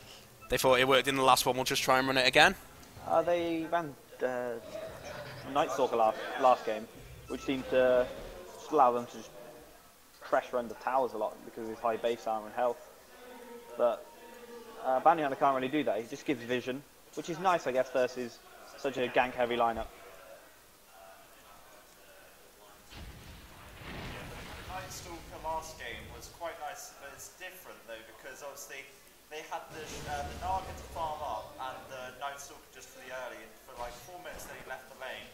they thought it worked in the last one, we'll just try and run it again? They ran Night Stalker last game, which seemed to just allow them to just pressure under towers a lot because of his high base armor and health. But Bounty Hunter can't really do that, he just gives vision, which is nice I guess versus such a gank heavy lineup. Night Stalker last game was quite nice, but it's different though because obviously they had the Naga to farm up and the Night Stalker just for the early, and for like 4 minutes then he left the lane.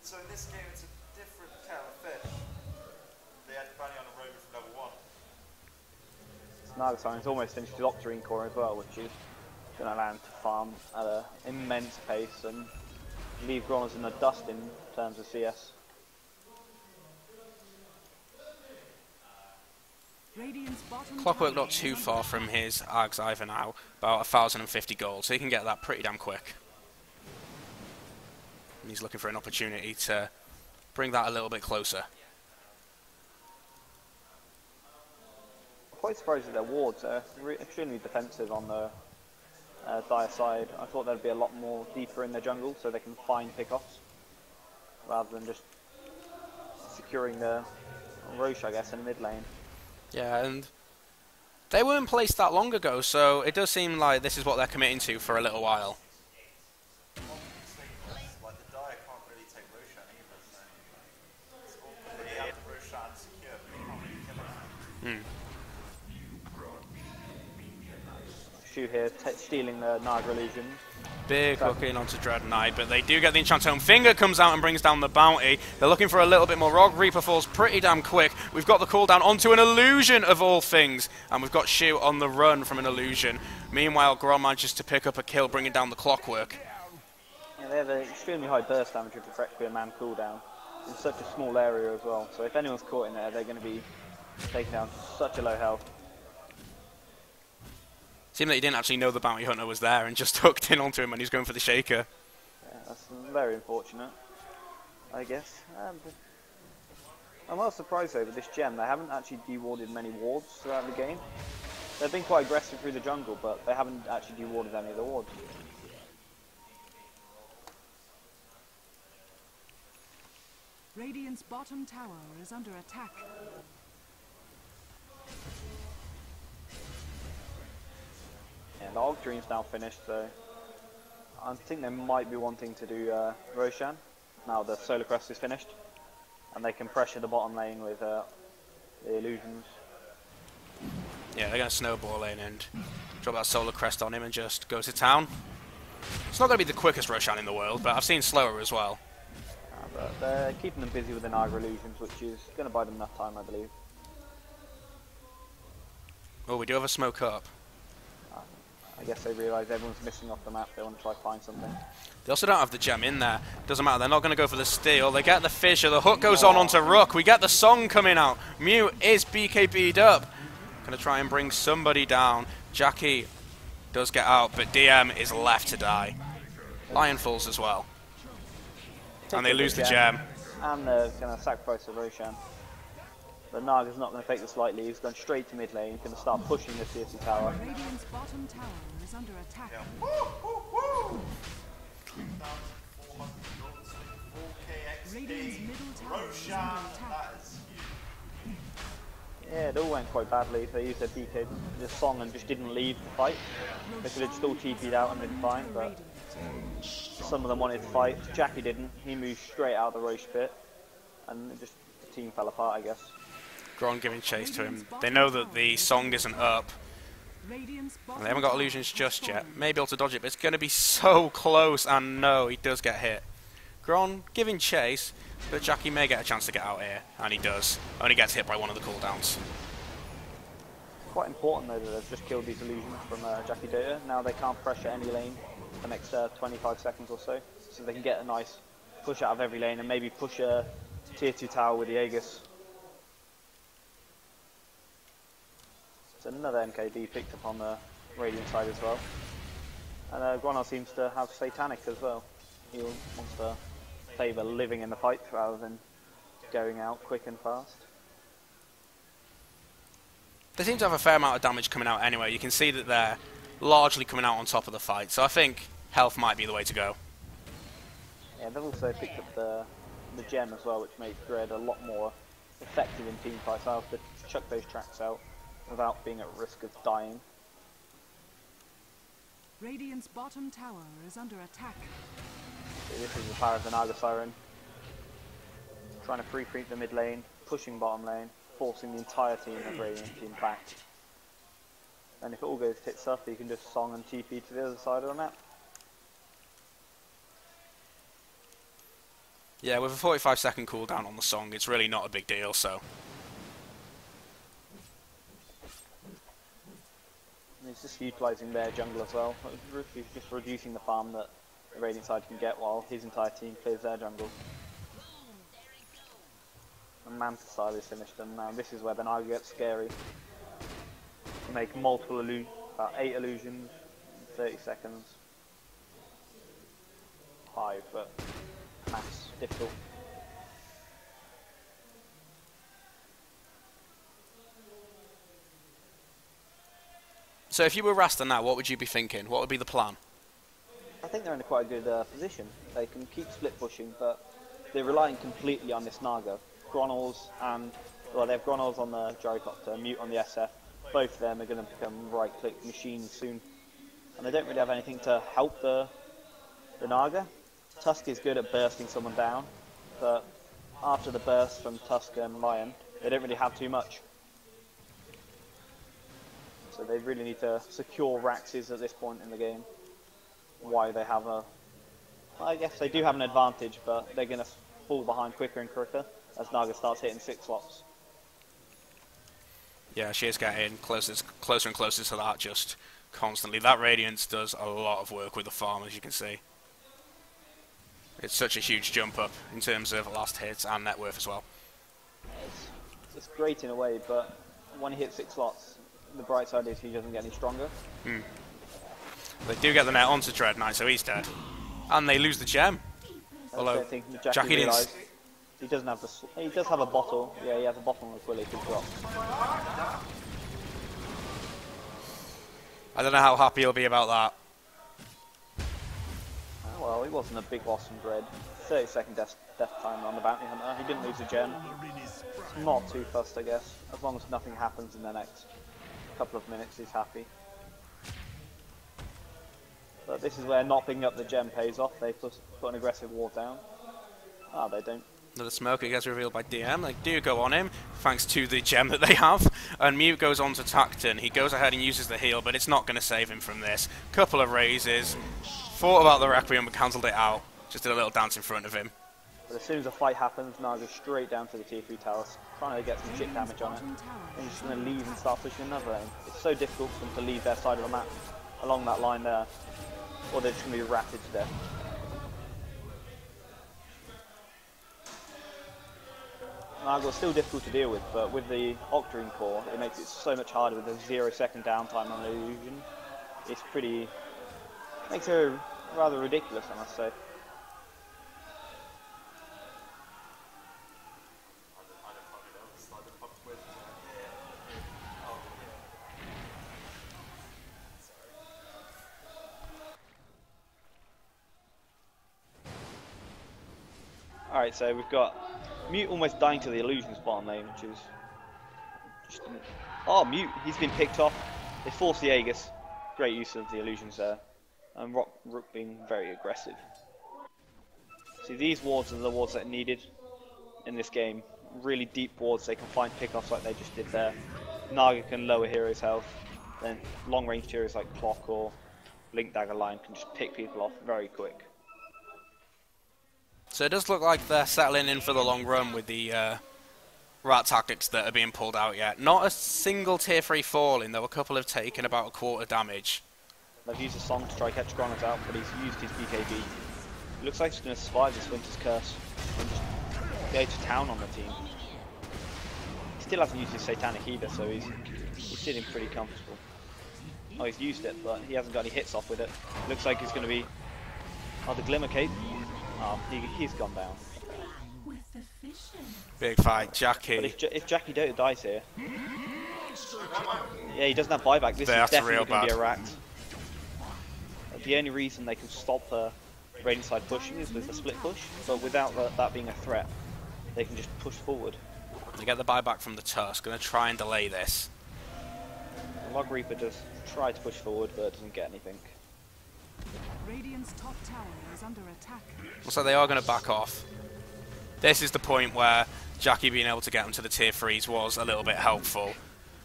So in this game it's a different kettle of fish. They had Bounty on a rover from level 1. Nagasar's almost finished his Octarine core as well, which is going to allow him to farm at an immense pace and leave Gronos in the dust in terms of CS. Radiant's bottom Clockwork tower not is too under far attack. from his Ags either now, about 1,050 gold, so he can get that pretty damn quick. And he's looking for an opportunity to bring that a little bit closer. Quite surprised at their wards, they're extremely defensive on the Dire side. I thought they'd be a lot more deeper in their jungle so they can find pickoffs rather than just securing the Roche, I guess, in the mid lane. Yeah, and they weren't placed that long ago, so it does seem like this is what they're committing to for a little while. Like the Dire can't really take Roshan either, so it's awkward that he had Roshan secure, but he can't really kill him. Shu here stealing the Naga illusions. Big hook in onto Dread Knight, but they do get the enchant home. Finger comes out and brings down the bounty. They're looking for a little bit more. Rogue Reaper falls pretty damn quick. We've got the cooldown onto an illusion of all things, and we've got Shu on the run from an illusion. Meanwhile, Grom manages to pick up a kill, bringing down the clockwork. Yeah, they have an extremely high burst damage with the Requiem and cooldown in such a small area as well. So if anyone's caught in there, they're going to be taken down to such a low health. Seemed that he didn't actually know the bounty hunter was there and just hooked in onto him and he's going for the shaker. Yeah, that's very unfortunate, I guess. I'm well surprised though with this gem. They haven't actually dewarded many wards throughout the game. They've been quite aggressive through the jungle, but they haven't actually dewarded any of the wards. Radiant's bottom tower is under attack. Yeah, the Og Dream's now finished, so I think they might be wanting to do Roshan now the Solar Crest is finished, and they can pressure the bottom lane with the illusions. Yeah, they're going to snowball in and drop that Solar Crest on him and just go to town. It's not going to be the quickest Roshan in the world, but I've seen slower as well. But they're keeping them busy with the Naga illusions, which is going to buy them enough time, I believe. Oh, we do have a smoke up. I guess they realise everyone's missing off the map, they want to try to find something. They also don't have the gem in there. Doesn't matter, they're not going to go for the steal. They get the fissure, the hook goes on onto Rook. We get the song coming out. Mew is BKB'd up. Going to try and bring somebody down. Jackie does get out, but DM is left to die. Lion falls as well. And they lose the gem. And they're going to sacrifice the Roshan. But Naga's not going to take this lightly. He's going straight to mid lane. He's going to start pushing the tier 2 tower. Radiant's bottom tower is under attack. Woo, woo, woo. 4K Radiant's XP. middle tower is Roshan, under attack. that is huge. Yeah, it all went quite badly. They used their DK, the song, and just didn't leave the fight. They could have just all TP'd out and been fine, but some of them wanted to fight. Jackie didn't. He moved straight out of the Roche pit, and just the team fell apart, I guess. Gron giving chase to him. They know that the song isn't up. Radiant's They haven't got illusions just yet. May be able to dodge it, but it's going to be so close, and no, he does get hit. Gron giving chase, but Jackie may get a chance to get out here, and he does. Only gets hit by one of the cooldowns. Quite important though that they've just killed these illusions from Jackie Data. Now they can't pressure any lane for the next 25 seconds or so, so they can get a nice push out of every lane and maybe push a tier 2 tower with the Aegis. So another MKB picked up on the Radiant side as well. And Gronal seems to have Satanic as well. He wants to favour living in the fight rather than going out quick and fast. They seem to have a fair amount of damage coming out anyway. You can see that they're largely coming out on top of the fight, so I think health might be the way to go. Yeah, they've also picked up the gem as well, which makes Dread a lot more effective in team fights. I have to chuck those tracks out without being at risk of dying. Radiant's bottom tower is under attack. So this is the power of the Naga Siren. Trying to free creep the mid lane, pushing bottom lane, forcing the entire team of Radiant team back. And if it all goes tits up, you can just song and TP to the other side of the map. Yeah, with a 45-second cooldown on the song, it's really not a big deal, so... And it's just utilising their jungle as well. He's just reducing the farm that the Radiant side can get while his entire team clears their jungle. And Manta side is finished, and now this is where the Naga gets scary. You make multiple about 8 illusions in 30 seconds. 5, but maths difficult. So if you were Rasta now, what would you be thinking? What would be the plan? I think they're in a quite a good position. They can keep split pushing, but they're relying completely on this Naga. Gronals and, well, they have Gronals on the Gyrocopter, Mute on the SF. Both of them are going to become right-click machines soon. And they don't really have anything to help the Naga. Tusk is good at bursting someone down, but after the burst from Tusk and Lion, they don't really have too much. So they really need to secure Raxes at this point in the game. why they have a... I guess they do have an advantage, but they're going to fall behind quicker and quicker as Naga starts hitting 6 slots. Yeah, she is getting closer and closer to that just constantly. That Radiance does a lot of work with the farm, as you can see. It's such a huge jump up in terms of last hits and net worth as well. It's great in a way, but when he hits 6 slots, the bright side is he doesn't get any stronger. They do get the net onto Dread Knight, so he's dead. And they lose the gem. Although, I don't think Jackie Jackie didn't... realised he doesn't have the... He does have a bottle. Yeah, he has a bottle on the quill he could drop. I don't know how happy he'll be about that. Well, he wasn't a big loss from Dread. 30-second death time on the Bounty Hunter. He didn't lose a gem. It's not too fussed, I guess. As long as nothing happens in the next couple of minutes, he's happy. But this is where not picking up the gem pays off. They put an aggressive ward down. Ah, they don't. Another smoker gets revealed by DM. They do go on him, thanks to the gem that they have. And Mute goes on to Tacton. He goes ahead and uses the heal, but it's not going to save him from this. Couple of raises. Thought about the Requiem, but cancelled it out. Just did a little dance in front of him. But as soon as the fight happens, Naga straight down to the tier 3 towers, trying to get some chip damage on it. And he's just going to leave and start pushing another lane. It's so difficult for them to leave their side of the map along that line there, or they're just going to be ratted to death. Naga's still difficult to deal with, but with the Octarine core, it makes it so much harder with a 0-second downtime on the illusion. It's pretty... makes her rather ridiculous, I must say. Alright, so we've got Mute almost dying to the illusions bottom lane, which is just... Oh, Mute, he's been picked off. They force the Aegis. Great use of the illusions there. And Rook being very aggressive. See, these wards are the wards that are needed in this game. Really deep wards, they can find pickoffs like they just did there. Naga can lower heroes' health. Then long-range heroes like Clock or Link Dagger Line can just pick people off very quick. So it does look like they're settling in for the long run with the rat tactics that are being pulled out yet. Not a single tier 3 falling, though a couple have taken about a quarter damage. They've used a song to try to catch Gronos out, but he's used his BKB. It looks like he's going to survive this Winter's Curse and just go to town on the team. He still hasn't used his Satanic either, so he's sitting pretty comfortable. Oh, he's used it, but he hasn't got any hits off with it. Looks like he's going to be... Oh, the Glimmer Cape. Oh, he's gone down. Big fight, Jackie. But if Jackie Dota dies here... Yeah, he doesn't have buyback. This is definitely going to be a racked. The only reason they can stop Radiant side pushing is with the split push, but without that being a threat, they can just push forward. They get the buyback from the Tusk, going to try and delay this. The Log Reaper does try to push forward, but doesn't get anything. Radiant's top tower is under attack. So they are going to back off. This is the point where Jackie being able to get them to the tier 3s was a little bit helpful,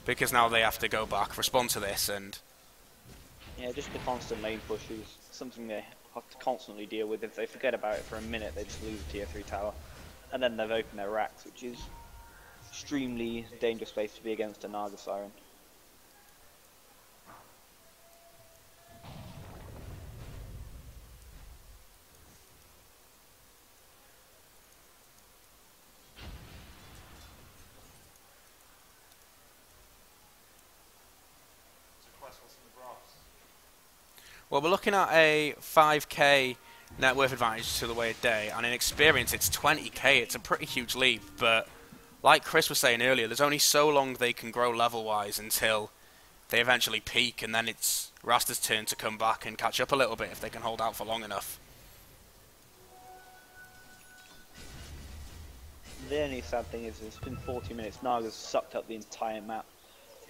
because now they have to go back, respond to this, and... Yeah, just the constant lane push is something they have to constantly deal with. If they forget about it for a minute, they just lose a tier 3 tower. And then they've opened their racks, which is extremely dangerous place to be against a Naga Siren. Well, we're looking at a 5k net worth advantage to the way of day, and in experience it's 20k. It's a pretty huge leap, but like Chris was saying earlier, there's only so long they can grow level-wise until they eventually peak, and then it's Rasta's turn to come back and catch up a little bit if they can hold out for long enough. The only sad thing is it's been 40 minutes. Naga's sucked up the entire map.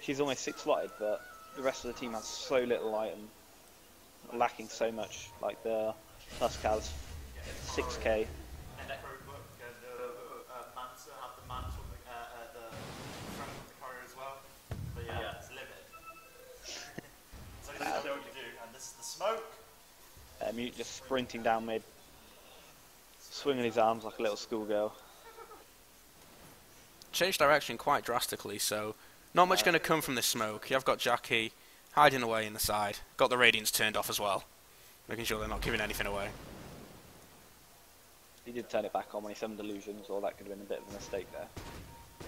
She's almost 6-slotted, but the rest of the team has so little item. Lacking so much, like the Tusk has 6k. Mute just sprinting down mid, swinging his arms like a little schoolgirl. Changed direction quite drastically, so not much going to come from this smoke. You've got Jackie hiding away in the side. Got the radiance turned off as well, making sure they're not giving anything away. He did turn it back on when he summoned illusions, or that could have been a bit of a mistake there.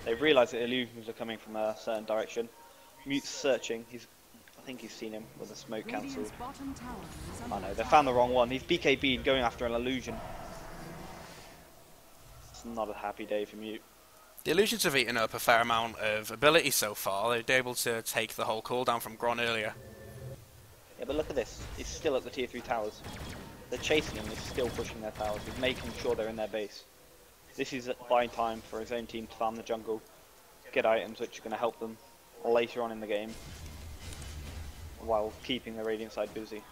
They've realised that illusions are coming from a certain direction. Mute's searching. I think he's seen him with a smoke cancelled. Oh no, they found the wrong one. He's BKB'd going after an illusion. It's not a happy day for Mute. The illusions have eaten up a fair amount of ability so far. They're able to take the whole cooldown from Gron earlier. Yeah, but look at this. He's still at the tier 3 towers. They're chasing him. He's still pushing their towers. He's making sure they're in their base. This is buying time for his own team to farm the jungle, get items which are going to help them later on in the game, while keeping the Radiant side busy.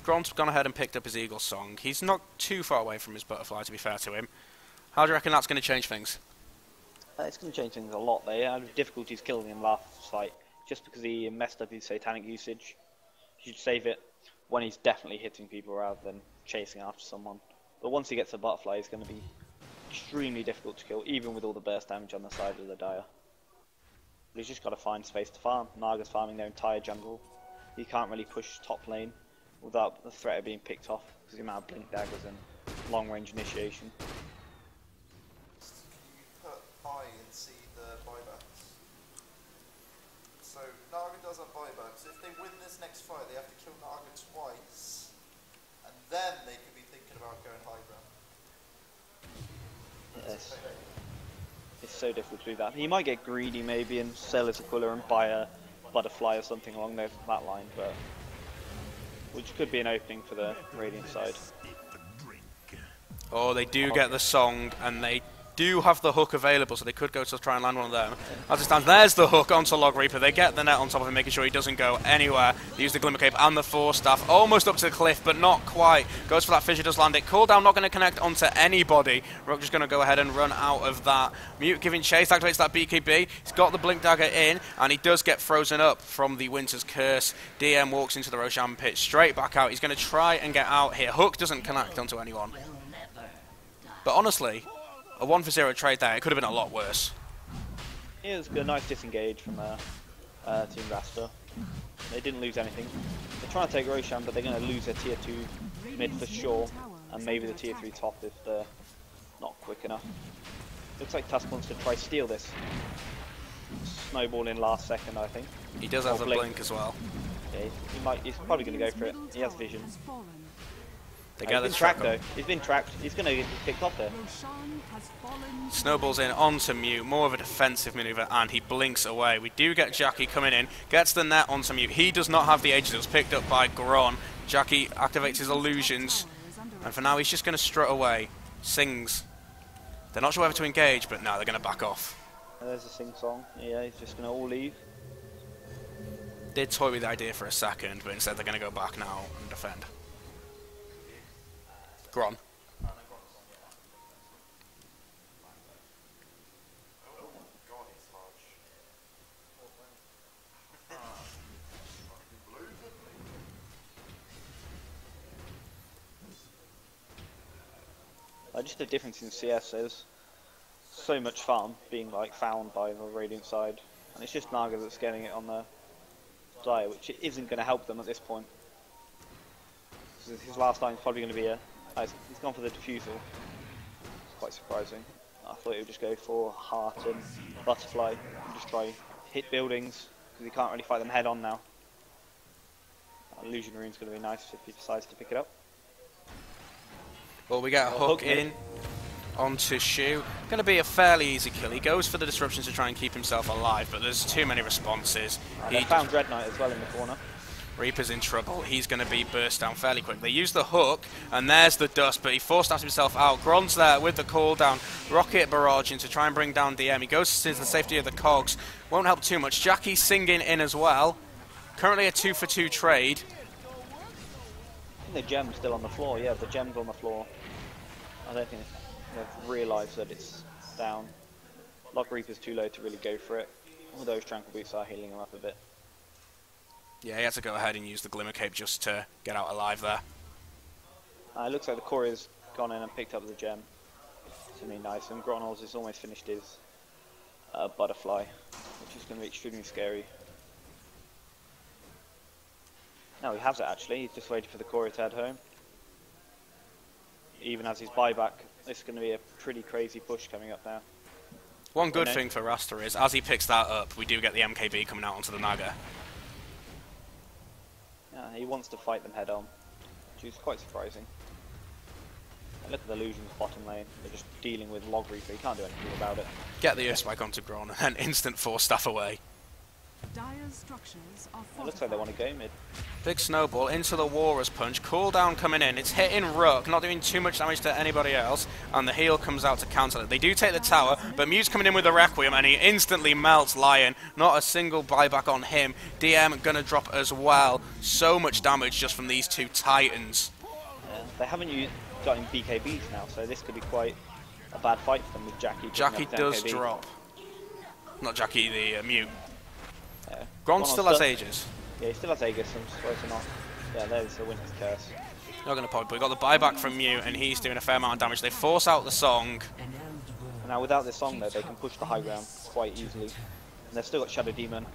Gron's gone ahead and picked up his Eagle Song. He's not too far away from his Butterfly, to be fair to him. How do you reckon that's going to change things? It's going to change things a lot. They had difficulties killing him last fight, just because he messed up his satanic usage. You should save it when he's definitely hitting people rather than chasing after someone. But once he gets a Butterfly, it's going to be extremely difficult to kill, even with all the burst damage on the side of the Dire. But he's just got to find space to farm. Naga's farming their entire jungle. He can't really push top lane without the threat of being picked off because of the amount of blink daggers and long range initiation. Can you put I and see the buybacks? So Naga does have buybacks. If they win this next fight, they have to kill Naga twice, and then they could be thinking about going high ground. Yes. It's so difficult to do that. He might get greedy maybe and sell his Aquila and buy a Butterfly or something along that line, but which could be an opening for the Radiant side. Oh, they do get the Song, and they do have the hook available, so they could go to try and land one of them. As it stands, there's the hook onto Log Reaper. They get the net on top of him, making sure he doesn't go anywhere. They use the Glimmer Cape and the Force Staff, almost up to the cliff, but not quite. Goes for that fissure, does land it. Cooldown not going to connect onto anybody. Rook just going to go ahead and run out of that. Mute giving chase, activates that BKB. He's got the Blink Dagger in, and he does get frozen up from the Winter's Curse. DM walks into the Roshan pit, straight back out. He's going to try and get out here. Hook doesn't connect onto anyone. But honestly, a 1-for-0 trade there, it could have been a lot worse. It was a nice disengage from Team Rasta. They didn't lose anything. They're trying to take Roshan, but they're going to lose their tier 2 mid for sure, and maybe the tier 3 top if they're not quick enough. Looks like Tusk wants to try steal this. Snowball in last second, I think. He does have the blink as well. Yeah, he's probably going to go for it. He has vision. They He's been tracked though. He's been tracked. He's going to get picked off there. Snowballs in onto Mute, more of a defensive maneuver, and he blinks away. We do get Jackie coming in, gets the net onto Mute. He does not have the Aegis, it was picked up by Gron. Jackie activates his illusions, and for now he's just going to strut away. Sings. They're not sure whether to engage, but no, they're going to back off. There's a sing-song. Yeah, he's just going to all leave. Did toy with the idea for a second, but instead they're going to go back now and defend. Gron. Just the difference in CS is so much farm being like found by the Radiant side, and it's just Naga that's getting it on the Dire, which isn't going to help them at this point. His last line is probably going to be a. He's gone for the defusal. It's quite surprising. I thought he would just go for Heart and Butterfly and just try hit buildings because he can't really fight them head on now. Illusion Rune's going to be nice if he decides to pick it up. Well, we get a hook in onto Shu. Going to be a fairly easy kill. He goes for the disruption to try and keep himself alive, but there's too many responses. He found Dread Knight as well in the corner. Reaper's in trouble. He's going to be burst down fairly quick. They use the hook, and there's the dust, but he forced himself out. Gron's there with the cooldown. Rocket barraging to try and bring down DM. He goes to the safety of the cogs. Won't help too much. Jackie's singing in as well. Currently a 2-for-2 trade. think the gem's still on the floor. Yeah, the gem's on the floor. I don't think they've realised that it's down. Lock Reaper's too low to really go for it. All those Tranquil Boots are healing him up a bit. Yeah, he had to go ahead and use the Glimmer Cape just to get out alive there. It looks like the Courier's gone in and picked up the gem. It's really nice. And Gronals has almost finished his butterfly, which is going to be extremely scary. No, he has it actually. He's just waiting for the Courier to head home. Even as his buyback, it's going to be a pretty crazy push coming up now. One good thing for Rasta is, as he picks that up, we do get the MKB coming out onto the Naga. Yeah, he wants to fight them head on, which is quite surprising. And look at the Illusion's bottom lane. They're just dealing with Log Reaper. He can't do anything about it. Get the Earthspike onto Gron and then instant force staff away. Dire's structures are It looks like they want to go mid. Big snowball into the Walrus Punch. Cooldown coming in. It's hitting Rook, not doing too much damage to anybody else. And the heal comes out to cancel it. They do take the tower, but Mute's coming in with the Requiem and he instantly melts Lion. Not a single buyback on him. DM gonna drop as well. So much damage just from these two Titans. They haven't got any BKBs now, so this could be quite a bad fight for them with Jackie. Jackie does MKB. drop. Not Jackie, the Mute. Yeah. Gron still has Aegis. Yeah, he still has Aegis, I'm surprised not. Yeah, there's the Winter's Curse. Not going to pop, but we got the buyback from Mute, and he's doing a fair amount of damage. They force out the Song. Now, without this Song, though, they can push the high ground quite easily. And they've still got Shadow Demon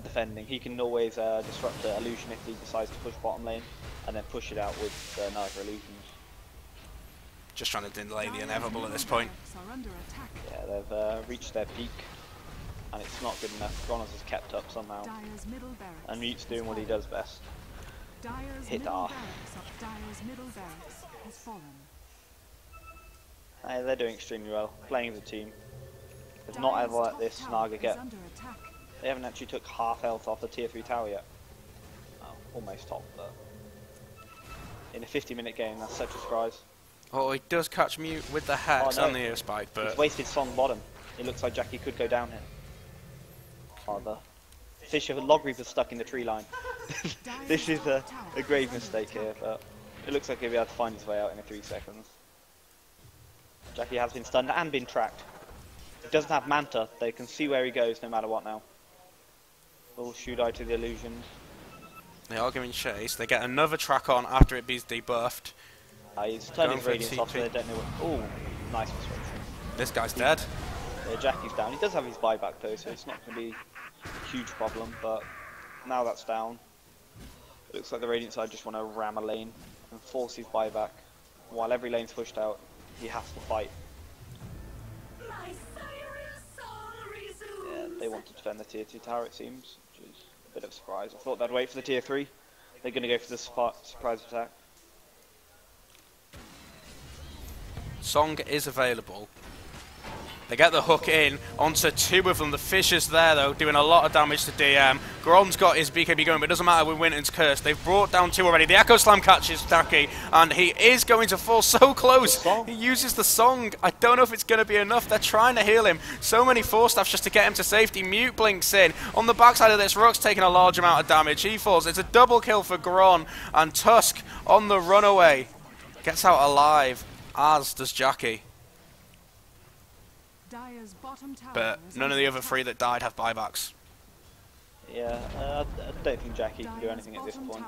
defending. He can always disrupt the Illusion if he decides to push bottom lane, and then push it out with Naga Illusions. Just trying to delay the inevitable at this point. Yeah, they've reached their peak. And it's not good enough. Gronals has kept up somehow. And Mute's doing what he does best. Hit R. They're doing extremely well, playing as a team. They've not ever let this Naga get. They haven't actually took half health off the tier 3 tower yet. Oh, almost top, but in a 50-minute game, that's such a surprise. Oh, he does catch Mute with the Hex and the Earthspike, but he's wasted Song bottom. It looks like Jackie could go down here. Oh, the Fisher Log Reaper's stuck in the tree line. This is a grave mistake here, but it looks like he'll be able to find his way out in 3 seconds. Jackie has been stunned and been tracked. He doesn't have Manta. They can see where he goes no matter what now. Full shoot-eye to the Illusions. They are giving chase. They get another track on after it be debuffed. He's turned his Radiance off, so they don't know what... Ooh, nice restriction. This guy's dead. Yeah, Jackie's down. He does have his buyback though, so it's not going to be a huge problem, but now that's down. It looks like the Radiant side just want to ram a lane and force his buyback. While every lane's pushed out, he has to fight. Yeah, they want to defend the tier 2 tower, it seems, which is a bit of a surprise. I thought they'd wait for the tier 3. They're going to go for the surprise attack. Song is available. They get the hook in onto 2 of them. The Fisher's there, though, doing a lot of damage to DM. Gron's got his BKB going, but it doesn't matter with Winter's Curse. They've brought down 2 already. The Echo Slam catches Jackie, and he is going to fall so close. He uses the Song. I don't know if it's going to be enough. They're trying to heal him. So many Force Staffs just to get him to safety. Mute blinks in. On the backside of this, Rook's taking a large amount of damage. He falls. It's a double kill for Gron, and Tusk on the runaway gets out alive, as does Jackie. But none of the other 3 that died have buybacks. Yeah, I don't think Jackie can do anything at this point.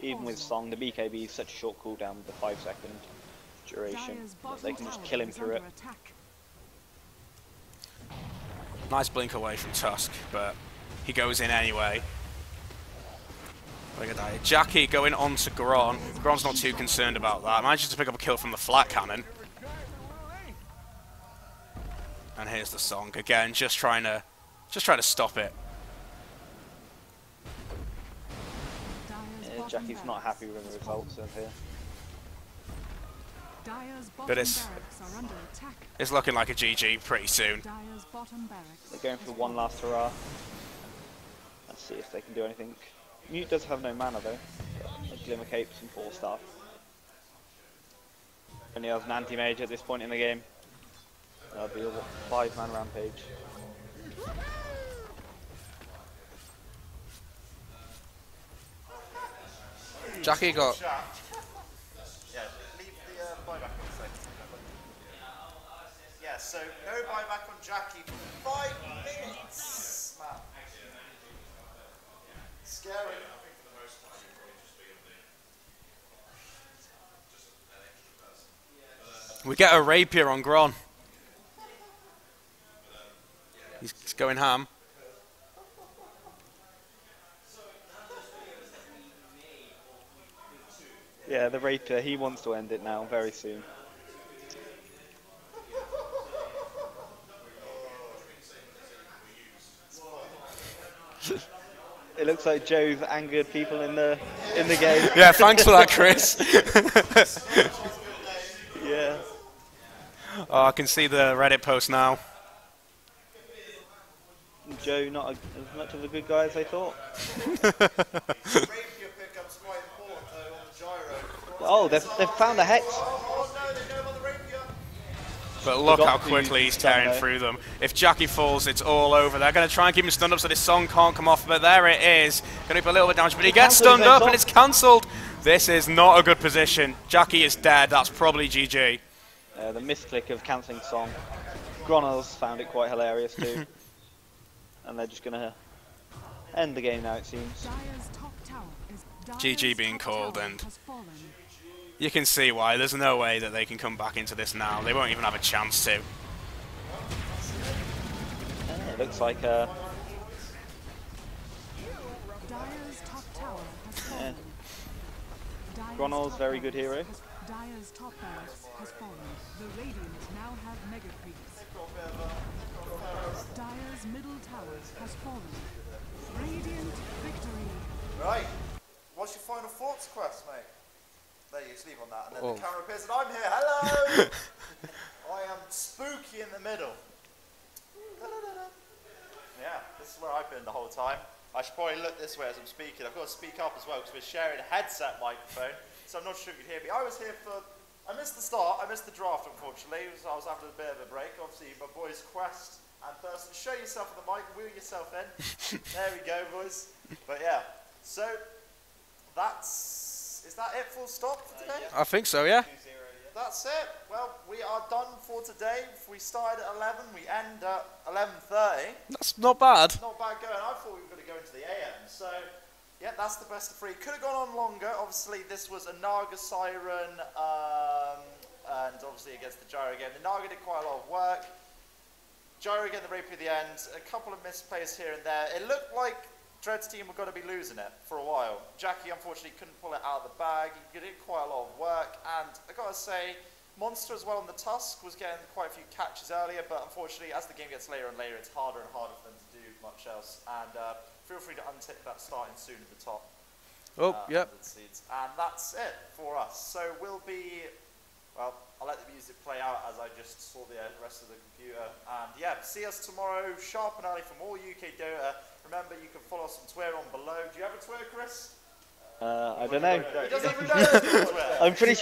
Even with Song, the BKB is such a short cooldown with the 5-second duration. They can just kill him through it. Nice blink away from Tusk, but he goes in anyway. Jackie going on to Gron. Gron's not too concerned about that. Manages to pick up a kill from the flat cannon. And here's the Song again, just trying to stop it. Yeah, Jackie's not happy with the results of here. But it's looking like a GG pretty soon. They're going for one last hurrah. Let's see if they can do anything. Mute does have no mana though. Glimmer Capes and 4 staff. Only has an anti-mage at this point in the game. That'll be a 5-man rampage. Jackie got so no buyback on Jackie for 5 minutes. Man. Scary. We get a rapier on Gron. He's going ham. Yeah, the Rapier, he wants to end it now, very soon. It looks like Joe's angered people in the game. Yeah, thanks for that, Chris. Yeah. Oh, I can see the Reddit post now. Joe not as much of a good guy as I thought. Rapier pickup's quite important though on the gyro. Oh, they've found a hex. Oh no, they know about the rapier. But look how Forgot to quickly use he's the stun, tearing though. through them. If Jackie falls, it's all over. They're going to try and keep him stunned up so this song can't come off, but there it is. Going to be a little bit damage, but he gets cancelled his stunned up own and it's cancelled. This is not a good position. Jackie is dead. That's probably GG. The misclick of cancelling song. Gronels found it quite hilarious too. And they're just going to end the game now, it seems. Dire's top tower is GG being top called, tower and has fallen. you can see why. There's no way that they can come back into this now. They won't even have a chance to. It looks like Dire's top tower has fallen. Dire's Gronel's top very good barracks hero. Dire's top barracks has fallen. The Radiant now have mega creeps. Dire's middle tower has fallen. Radiant victory. Right. What's your final thoughts, Quest, mate? There you sleep on that, and then Oh. the camera appears and I'm here. Hello! I am spooky in the middle. Da-da-da-da. Yeah, this is where I've been the whole time. I should probably look this way as I'm speaking. I've got to speak up as well because we're sharing a headset microphone, so I'm not sure if you can hear me. I was here for... I missed the start. I missed the draft, unfortunately. So I was having a bit of a break. Obviously, my boys Quest and Thurston, show yourself on the mic, wheel yourself in. There we go, boys. But yeah, so that's... Is that it, full stop for today? I think so, yeah. That's it. Well, we are done for today. We started at 11, we end at 11:30. That's not bad. Not bad going. I thought we were going to go into the AM. So, yeah, that's the best of 3. Could have gone on longer. Obviously, this was a Naga Siren, and obviously against the Gyro game. The Naga did quite a lot of work. Gyro getting the Rapier at the end. A couple of misplays here and there. It looked like Dread's team were going to be losing it for a while. Jackie, unfortunately, couldn't pull it out of the bag. He did quite a lot of work. And I got to say, Monster as well on the Tusk was getting quite a few catches earlier. But unfortunately, as the game gets later and later, it's harder and harder for them to do much else. And feel free to untick that starting soon at the top. Oh, yep. Under the seeds. And that's it for us. So we'll be... Well, I'll let the music play out as I just saw the rest of the computer. And yeah, see us tomorrow, sharp and early, for more UK Dota. Remember, you can follow us on Twitter on below. Do you have a Twitter, Chris? I don't know. He doesn't even know his Twitter. I'm pretty sure